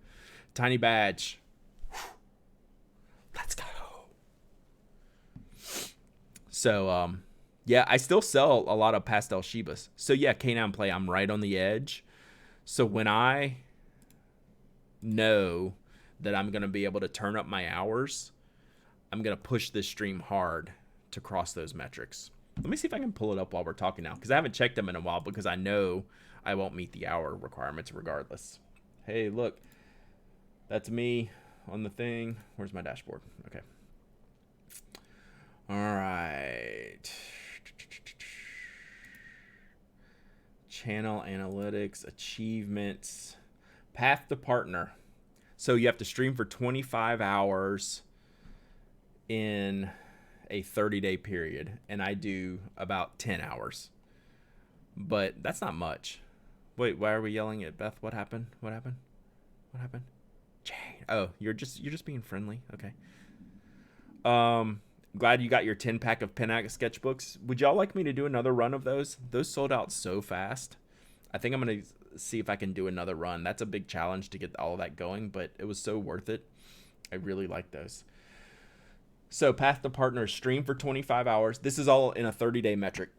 Speaker 1: Tiny badge. Let's go. So yeah, I still sell a lot of Pastel Shibas. So yeah, Canine Play, I'm right on the edge. So when I know that I'm going to be able to turn up my hours, I'm going to push this stream hard to cross those metrics. Let me see if I can pull it up while we're talking now, because I haven't checked them in a while, because I know I won't meet the hour requirements regardless. Hey, look. That's me on the thing. Where's my dashboard? Okay. All right. Channel analytics, achievements, path to partner. So you have to stream for 25 hours in a 30-day period, and I do about 10 hours. But that's not much. Wait, why are we yelling at Beth? What happened? What happened? What happened? Jane. Oh, you're just being friendly. Okay. Glad you got your 10-pack of Pen Addict sketchbooks. Would y'all like me to do another run of those? Those sold out so fast. I think I'm going to see if I can do another run. That's a big challenge to get all of that going, but it was so worth it. I really like those. So path to partner, stream for 25 hours. This is all in a 30-day metric.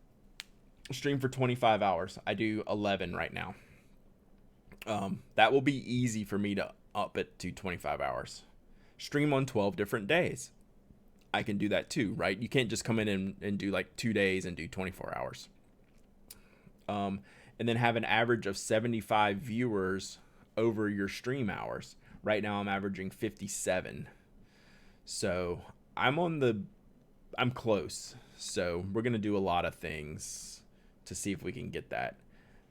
Speaker 1: Stream for 25 hours. I do 11 right now. That will be easy for me to up it to 25 hours. Stream on 12 different days. I can do that too, right? You can't just come in and do like 2 days and do 24 hours. And then have an average of 75 viewers over your stream hours. Right now I'm averaging 57. So I'm close. So we're going to do a lot of things to see if we can get that.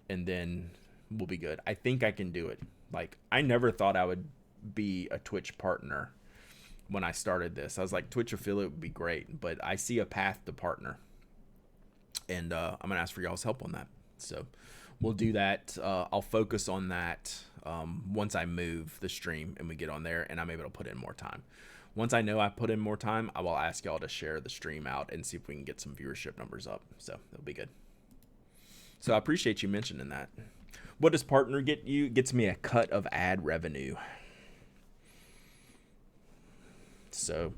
Speaker 1: And then will be good. I think I can do it. Like, I never thought I would be a Twitch partner when I started this. I was like, Twitch affiliate would be great, but I see a path to partner. And I'm going to ask for y'all's help on that. So we'll do that. I'll focus on that once I move the stream and we get on there and I'm able to put in more time. Once I know I put in more time, I will ask y'all to share the stream out and see if we can get some viewership numbers up. So it'll be good. So I appreciate you mentioning that. What does partner get you? It gets me a cut of ad revenue. So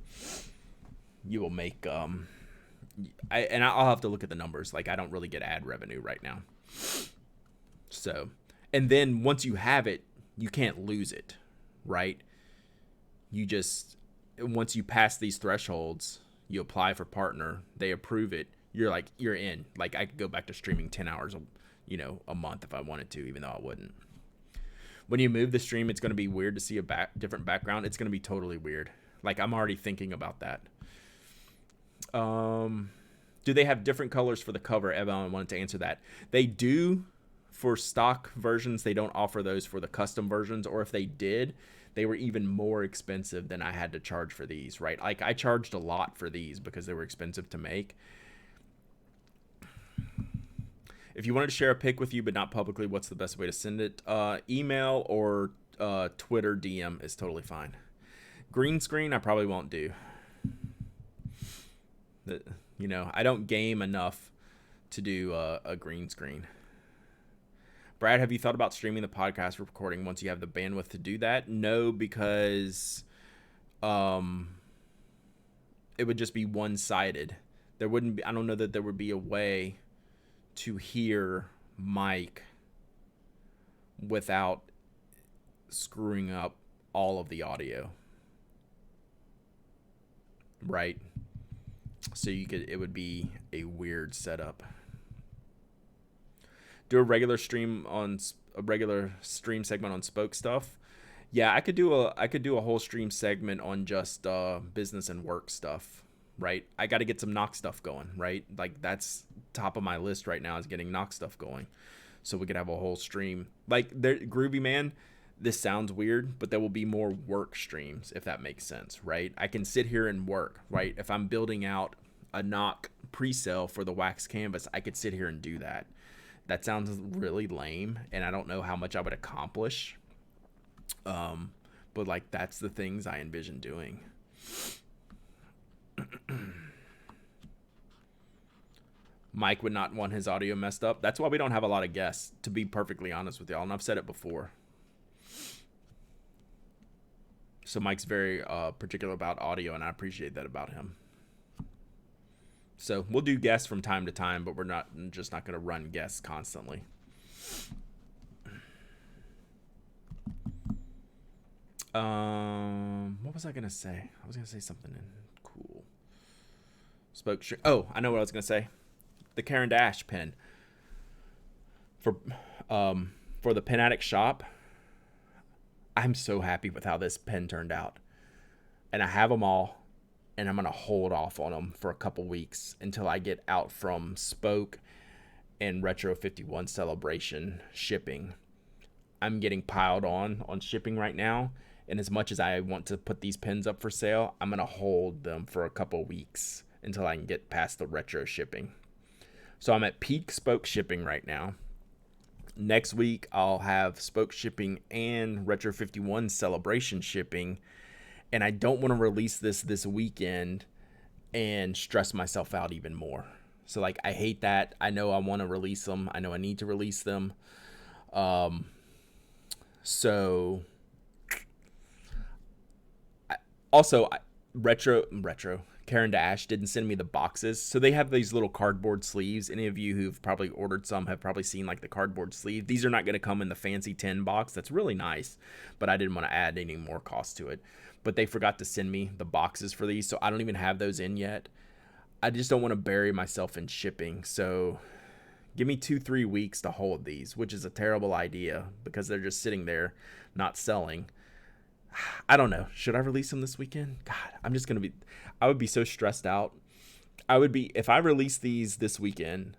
Speaker 1: you will make, I'll have to look at the numbers. Like, I don't really get ad revenue right now. So, and then once you have it, you can't lose it, right? You just, once you pass these thresholds, you apply for partner, they approve it. You're in. Like, I could go back to streaming 10 hours, a month if I wanted to, even though I wouldn't. When you move the stream, it's going to be weird to see a different background. It's going to be totally weird. Like, I'm already thinking about that. Do they have different colors for the cover? Evan, I wanted to answer that. They do for stock versions. They don't offer those for the custom versions, or if they did, they were even more expensive than I had to charge for these, right? Like, I charged a lot for these because they were expensive to make. If you wanted to share a pic with you but not publicly, what's the best way to send it? Email or Twitter DM is totally fine. Green screen, I probably won't do. I don't game enough to do a green screen. Brad, have you thought about streaming the podcast recording once you have the bandwidth to do that? No, because it would just be one-sided. There wouldn't be, I don't know that there would be a way to hear Mike without screwing up all of the audio. Right? So it would be a weird setup. Do a regular stream segment on Spoke stuff. Yeah, I could do a whole stream segment on just business and work stuff, right? I got to get some knock stuff going, right? Like, that's top of my list right now is getting knock stuff going. So we could have a whole stream. Like, Groovy Man, this sounds weird, but there will be more work streams, if that makes sense, right? I can sit here and work, right? If I'm building out a knock pre-sale for the wax canvas, I could sit here and do that. That sounds really lame, and I don't know how much I would accomplish. But like, that's the things I envision doing. Mike would not want his audio messed up. That's why we don't have a lot of guests, to be perfectly honest with y'all, and I've said it before. So Mike's very particular about audio, and I appreciate that about him. So we'll do guests from time to time, but we're not going to run guests constantly. What was I going to say? I was going to say something cool. Oh, I know what I was going to say. The Karen Dash pen for the Pen Addict shop. I'm so happy with how this pen turned out, and I have them all. And I'm going to hold off on them for a couple weeks until I get out from Spoke and Retro 51 Celebration shipping. I'm getting piled on shipping right now. And as much as I want to put these pins up for sale, I'm going to hold them for a couple weeks until I can get past the retro shipping. So I'm at peak Spoke shipping right now. Next week, I'll have Spoke shipping and Retro 51 Celebration shipping. And I don't want to release this weekend and stress myself out even more. So, like, I hate that. I know I want to release them. I know I need to release them. Retro Karen Dash didn't send me the boxes. So they have these little cardboard sleeves. Any of you who've probably ordered some have probably seen like the cardboard sleeve. These are not going to come in the fancy tin box. That's really nice, but I didn't want to add any more cost to it. But they forgot to send me the boxes for these, so I don't even have those in yet. I just don't want to bury myself in shipping. So give me 2-3 weeks to hold these, which is a terrible idea because they're just sitting there not selling. I don't know. Should I release them this weekend? God, I would be so stressed out. If I release these this weekend,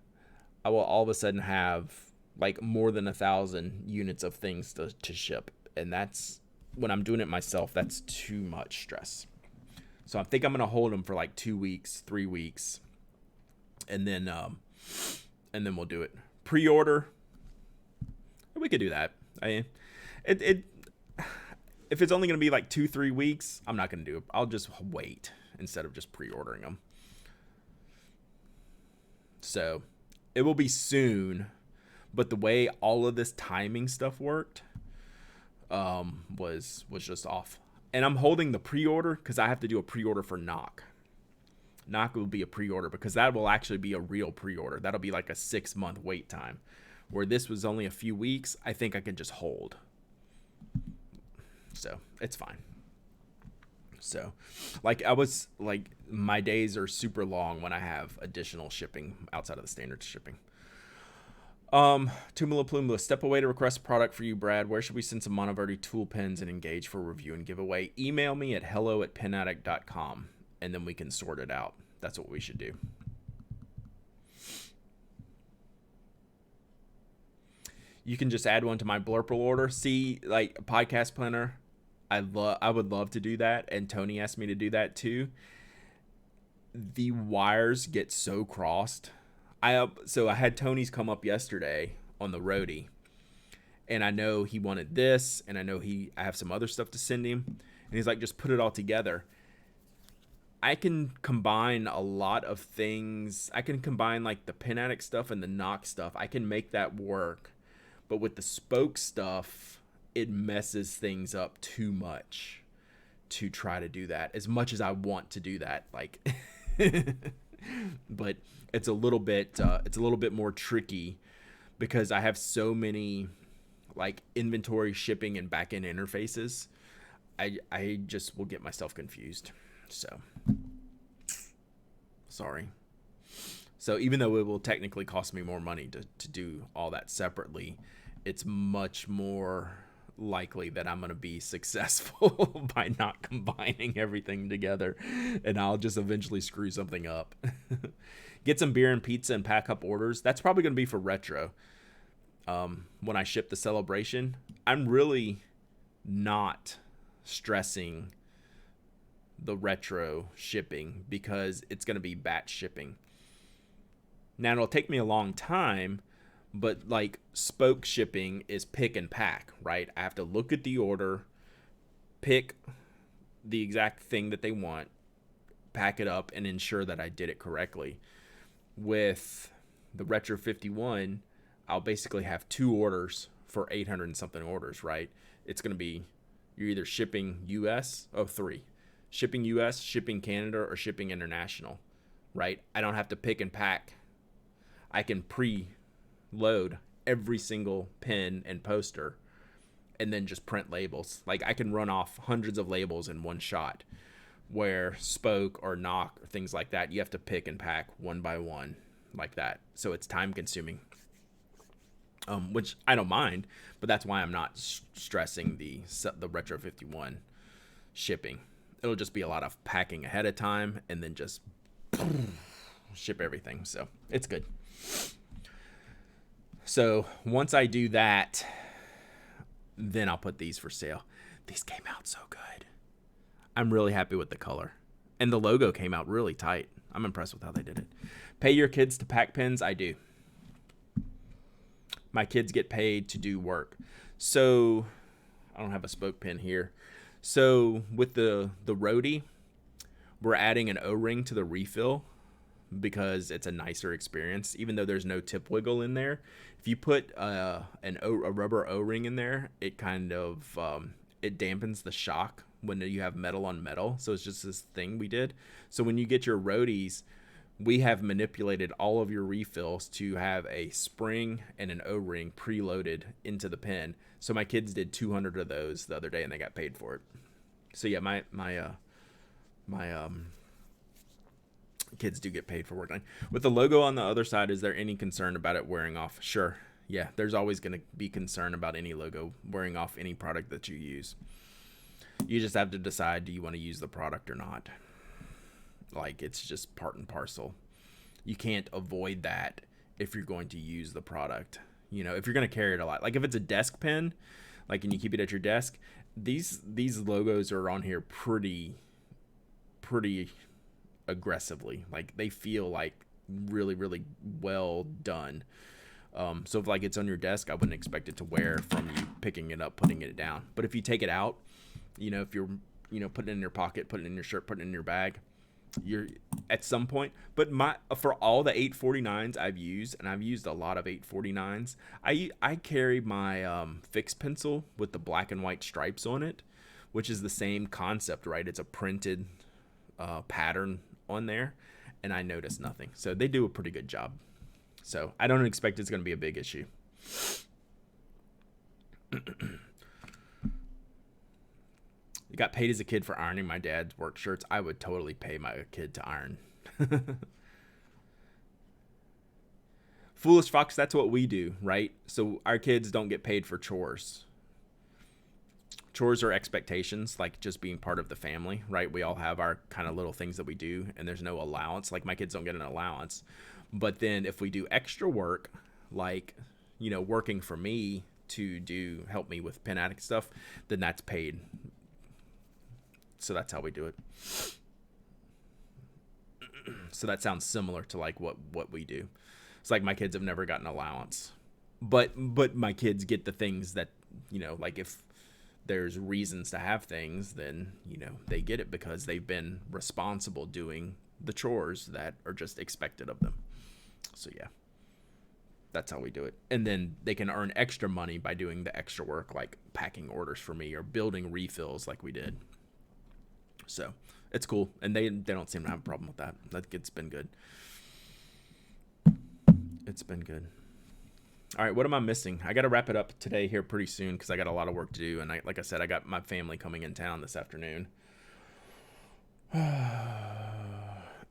Speaker 1: I will all of a sudden have like more than 1,000 units of things to ship. And that's, when I'm doing it myself, that's too much stress. So I think I'm going to hold them for like 2 weeks, 3 weeks. And then we'll do it. Pre-order. We could do that. If it's only going to be like 2-3 weeks, I'm not going to do it. I'll just wait instead of just pre-ordering them. So it will be soon, but the way all of this timing stuff worked was just off. And I'm holding the pre-order because I have to do a pre-order for Knock. Knock will be a pre-order because that will actually be a real pre-order. That'll be like a 6-month wait time. Where this was only a few weeks, I think I can just hold. So it's fine. So, my days are super long when I have additional shipping outside of the standard shipping. Tumula Plumula, step away to request a product for you, Brad. Where should we send some Monteverdi tool pens and engage for review and giveaway? Email me at hello@penaddict.com, and then we can sort it out. That's what we should do. You can just add one to my Blurple order. See, like podcast planner, I would love to do that, and Tony asked me to do that too. The wires get so crossed. So I had Tony's come up yesterday on the roadie, and I know he wanted this, and I know I have some other stuff to send him, and he's like, just put it all together. I can combine a lot of things. I can combine like the Pen Addict stuff and the Knock stuff. I can make that work. But with the spoke stuff, it messes things up too much to try to do that. As much as I want to do that, like, but it's a little bit more tricky because I have so many like inventory, shipping, and backend interfaces. I just will get myself confused. So, sorry. So even though it will technically cost me more money to do all that separately, it's much more likely that I'm going to be successful by not combining everything together, and I'll just eventually screw something up. Get some beer and pizza and pack up orders. That's probably going to be for retro. When I ship the Celebration, I'm really not stressing the retro shipping because it's going to be batch shipping. Now, it'll take me a long time, but like spoke shipping is pick and pack, right? I have to look at the order, pick the exact thing that they want, pack it up, and ensure that I did it correctly. With the Retro 51, I'll basically have 2 orders for 800 and something orders, right? It's going to be, you're either shipping US, shipping US, shipping Canada, or shipping international, right? I don't have to pick and pack. I can pre-load every single pin and poster and then just print labels. Like I can run off hundreds of labels in one shot, where spoke or knock or things like that, you have to pick and pack one by one like that. So it's time consuming, which I don't mind, but that's why I'm not stressing the Retro 51 shipping. It'll just be a lot of packing ahead of time and then just ship everything. So it's good. So once I do that, then I'll put these for sale. These came out so good. I'm really happy with the color. And the logo came out really tight. I'm impressed with how they did it. Pay your kids to pack pens? I do. My kids get paid to do work. So I don't have a spoke pen here. So with the roadie, we're adding an O-ring to the refill because it's a nicer experience, even though there's no tip wiggle in there. If you put a rubber O-ring in there, it kind of it dampens the shock when you have metal on metal. So it's just this thing we did. So when you get your roadies, we have manipulated all of your refills to have a spring and an O-ring preloaded into the pen. So my kids did 200 of those the other day and they got paid for it. So yeah, my kids do get paid for working. With the logo on the other side, is there any concern about it wearing off? Sure. Yeah, there's always going to be concern about any logo wearing off any product that you use. You just have to decide, do you want to use the product or not? Like, it's just part and parcel. You can't avoid that if you're going to use the product. if you're going to carry it a lot. Like if it's a desk pen, like, and you keep it at your desk, these logos are on here pretty aggressively. Like they feel like really, really well done. So if like it's on your desk, I wouldn't expect it to wear from you picking it up, putting it down. But if you take it out, if you're, putting it in your pocket, putting it in your shirt, putting it in your bag, you're at some point. But for all the 849s I've used, and I've used a lot of 849s, I carry my fixed pencil with the black and white stripes on it, which is the same concept, right? It's a printed pattern on there, and I notice nothing. So they do a pretty good job. So I don't expect it's going to be a big issue. You got paid as a kid for ironing my dad's work shirts. I would totally pay my kid to iron. Foolish Fox, that's what we do, right? So our kids don't get paid for chores. Chores are expectations, like just being part of the family, right? We all have our kind of little things that we do, and there's no allowance. Like my kids don't get an allowance. But then if we do extra work, like, working for me to help me with Pen Addict stuff, then that's paid. So that's how we do it. So that sounds similar to like what we do. It's like my kids have never gotten allowance, but my kids get the things that, like if there's reasons to have things, then, they get it because they've been responsible doing the chores that are just expected of them. So yeah, that's how we do it. And then they can earn extra money by doing the extra work, like packing orders for me or building refills like we did. So it's cool. And they don't seem to have a problem with that. It's been good. It's been good. All right, what am I missing? I got to wrap it up today here pretty soon because I got a lot of work to do. And like I said, I got my family coming in town this afternoon.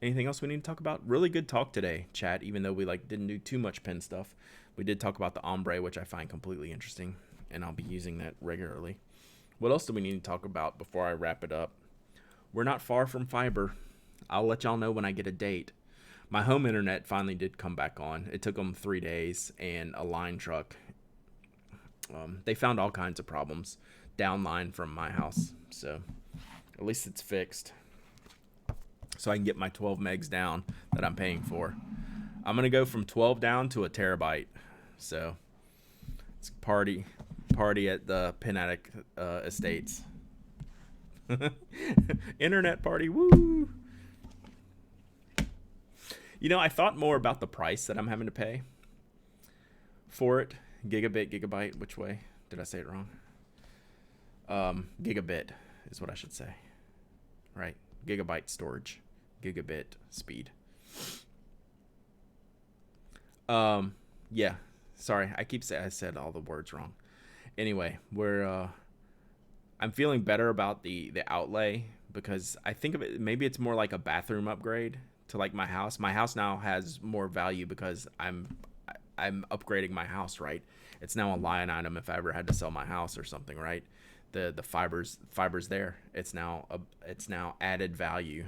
Speaker 1: Anything else we need to talk about? Really good talk today, chat, even though we didn't do too much pen stuff. We did talk about the Hombre, which I find completely interesting, and I'll be using that regularly. What else do we need to talk about before I wrap it up? We're not far from fiber. I'll let y'all know when I get a date. My home internet finally did come back on. It took them 3 days, and a line truck. They found all kinds of problems downline from my house, so at least it's fixed. So I can get my 12 megs down that I'm paying for. I'm going to go from 12 down to a terabyte. So it's party at the Pen Addict estates. Internet party, woo! I thought more about the price that I'm having to pay for it. Gigabyte, which way? Did I say it wrong? Gigabit is what I should say. Right? Gigabyte storage. Gigabit speed. Yeah. Sorry, I said all the words wrong. Anyway, I'm feeling better about the outlay because I think of it, maybe it's more like a bathroom upgrade to like my house. My house now has more value because I'm upgrading my house, right? It's now a line item if I ever had to sell my house or something, right? The fibers there. It's now added value.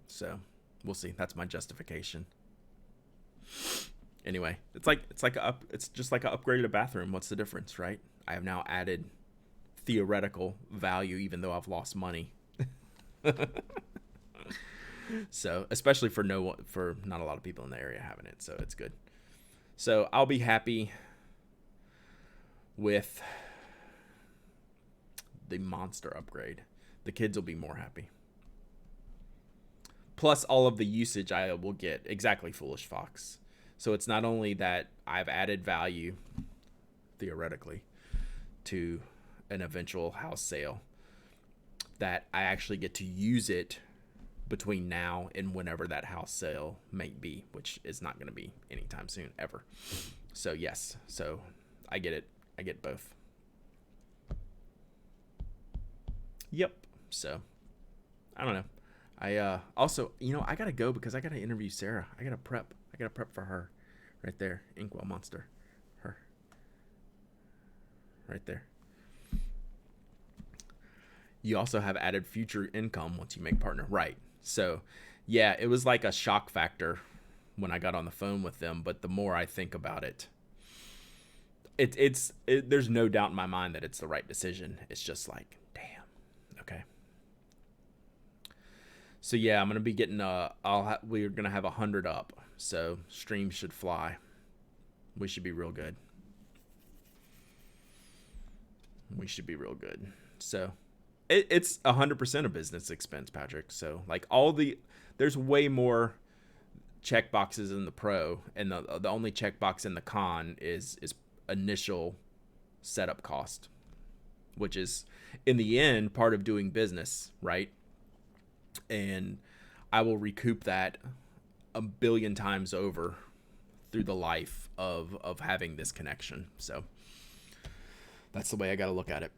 Speaker 1: So we'll see. That's my justification. Anyway, it's just like an upgraded bathroom. What's the difference, right? I have now added theoretical value, even though I've lost money. So, especially for not a lot of people in the area having it, so it's good. So I'll be happy with the monster upgrade. The kids will be more happy. Plus all of the usage I will get. Exactly, Foolish Fox. So it's not only that I've added value, theoretically, to an eventual house sale, that I actually get to use it between now and whenever that house sale may be, which is not going to be anytime soon, ever. So yes, so I get it. I get both. Yep. So I don't know. I also, I gotta go because I gotta interview Sarah. I gotta prep for her. Right there, Inkwell Monster. Her. Right there. You also have added future income once you make partner. Right. So Yeah, it was like a shock factor when I got on the phone with them, but the more I think about it, there's no doubt in my mind that it's the right decision. It's just like, damn. Okay. So yeah, I'm gonna be getting we're gonna have 100 up, so streams should fly. We should be real good. We should be real good. So it's 100% a business expense, Patrick. So like there's way more check boxes in the pro, and the only checkbox in the con is initial setup cost, which is in the end part of doing business, right? And I will recoup that a billion times over through the life of having this connection. So that's the way I got to look at it.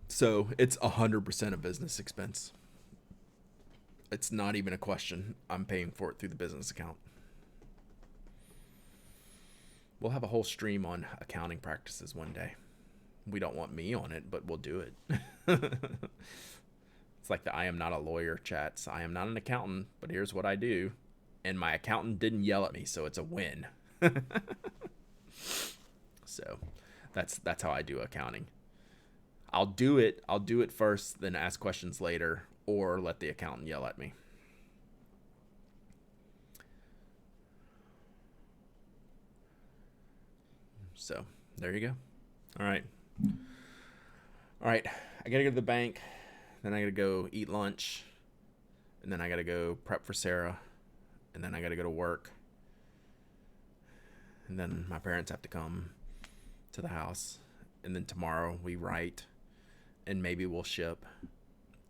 Speaker 1: So it's 100% a business expense. It's not even a question. I'm paying for it through the business account. We'll have a whole stream on accounting practices one day. We don't want me on it, but we'll do it. It's like the I am not a lawyer chats. I am not an accountant, but here's what I do. And my accountant didn't yell at me, so it's a win. So that's how I do accounting. I'll do it first, then ask questions later, or let the accountant yell at me. So there you go. All right. I gotta go to the bank. Then I gotta go eat lunch. And then I gotta go prep for Sarah. And then I gotta go to work. And then my parents have to come to the house. And then tomorrow we write. And maybe we'll ship.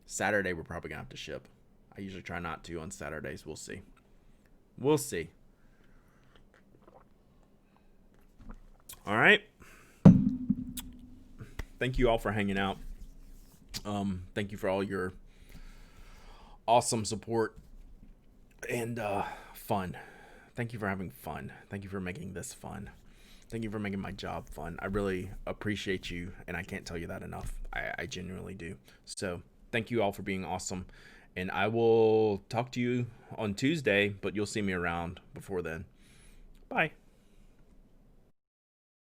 Speaker 1: Saturday we're probably gonna have to ship. I usually try not to on Saturdays. We'll see. We'll see. All right. Thank you all for hanging out. Thank you for all your awesome support and fun. Thank you for having fun. Thank you for making this fun. Thank you for making my job fun. I really appreciate you, and I can't tell you that enough. I genuinely do. So thank you all for being awesome, and I will talk to you on Tuesday, but you'll see me around before then. Bye.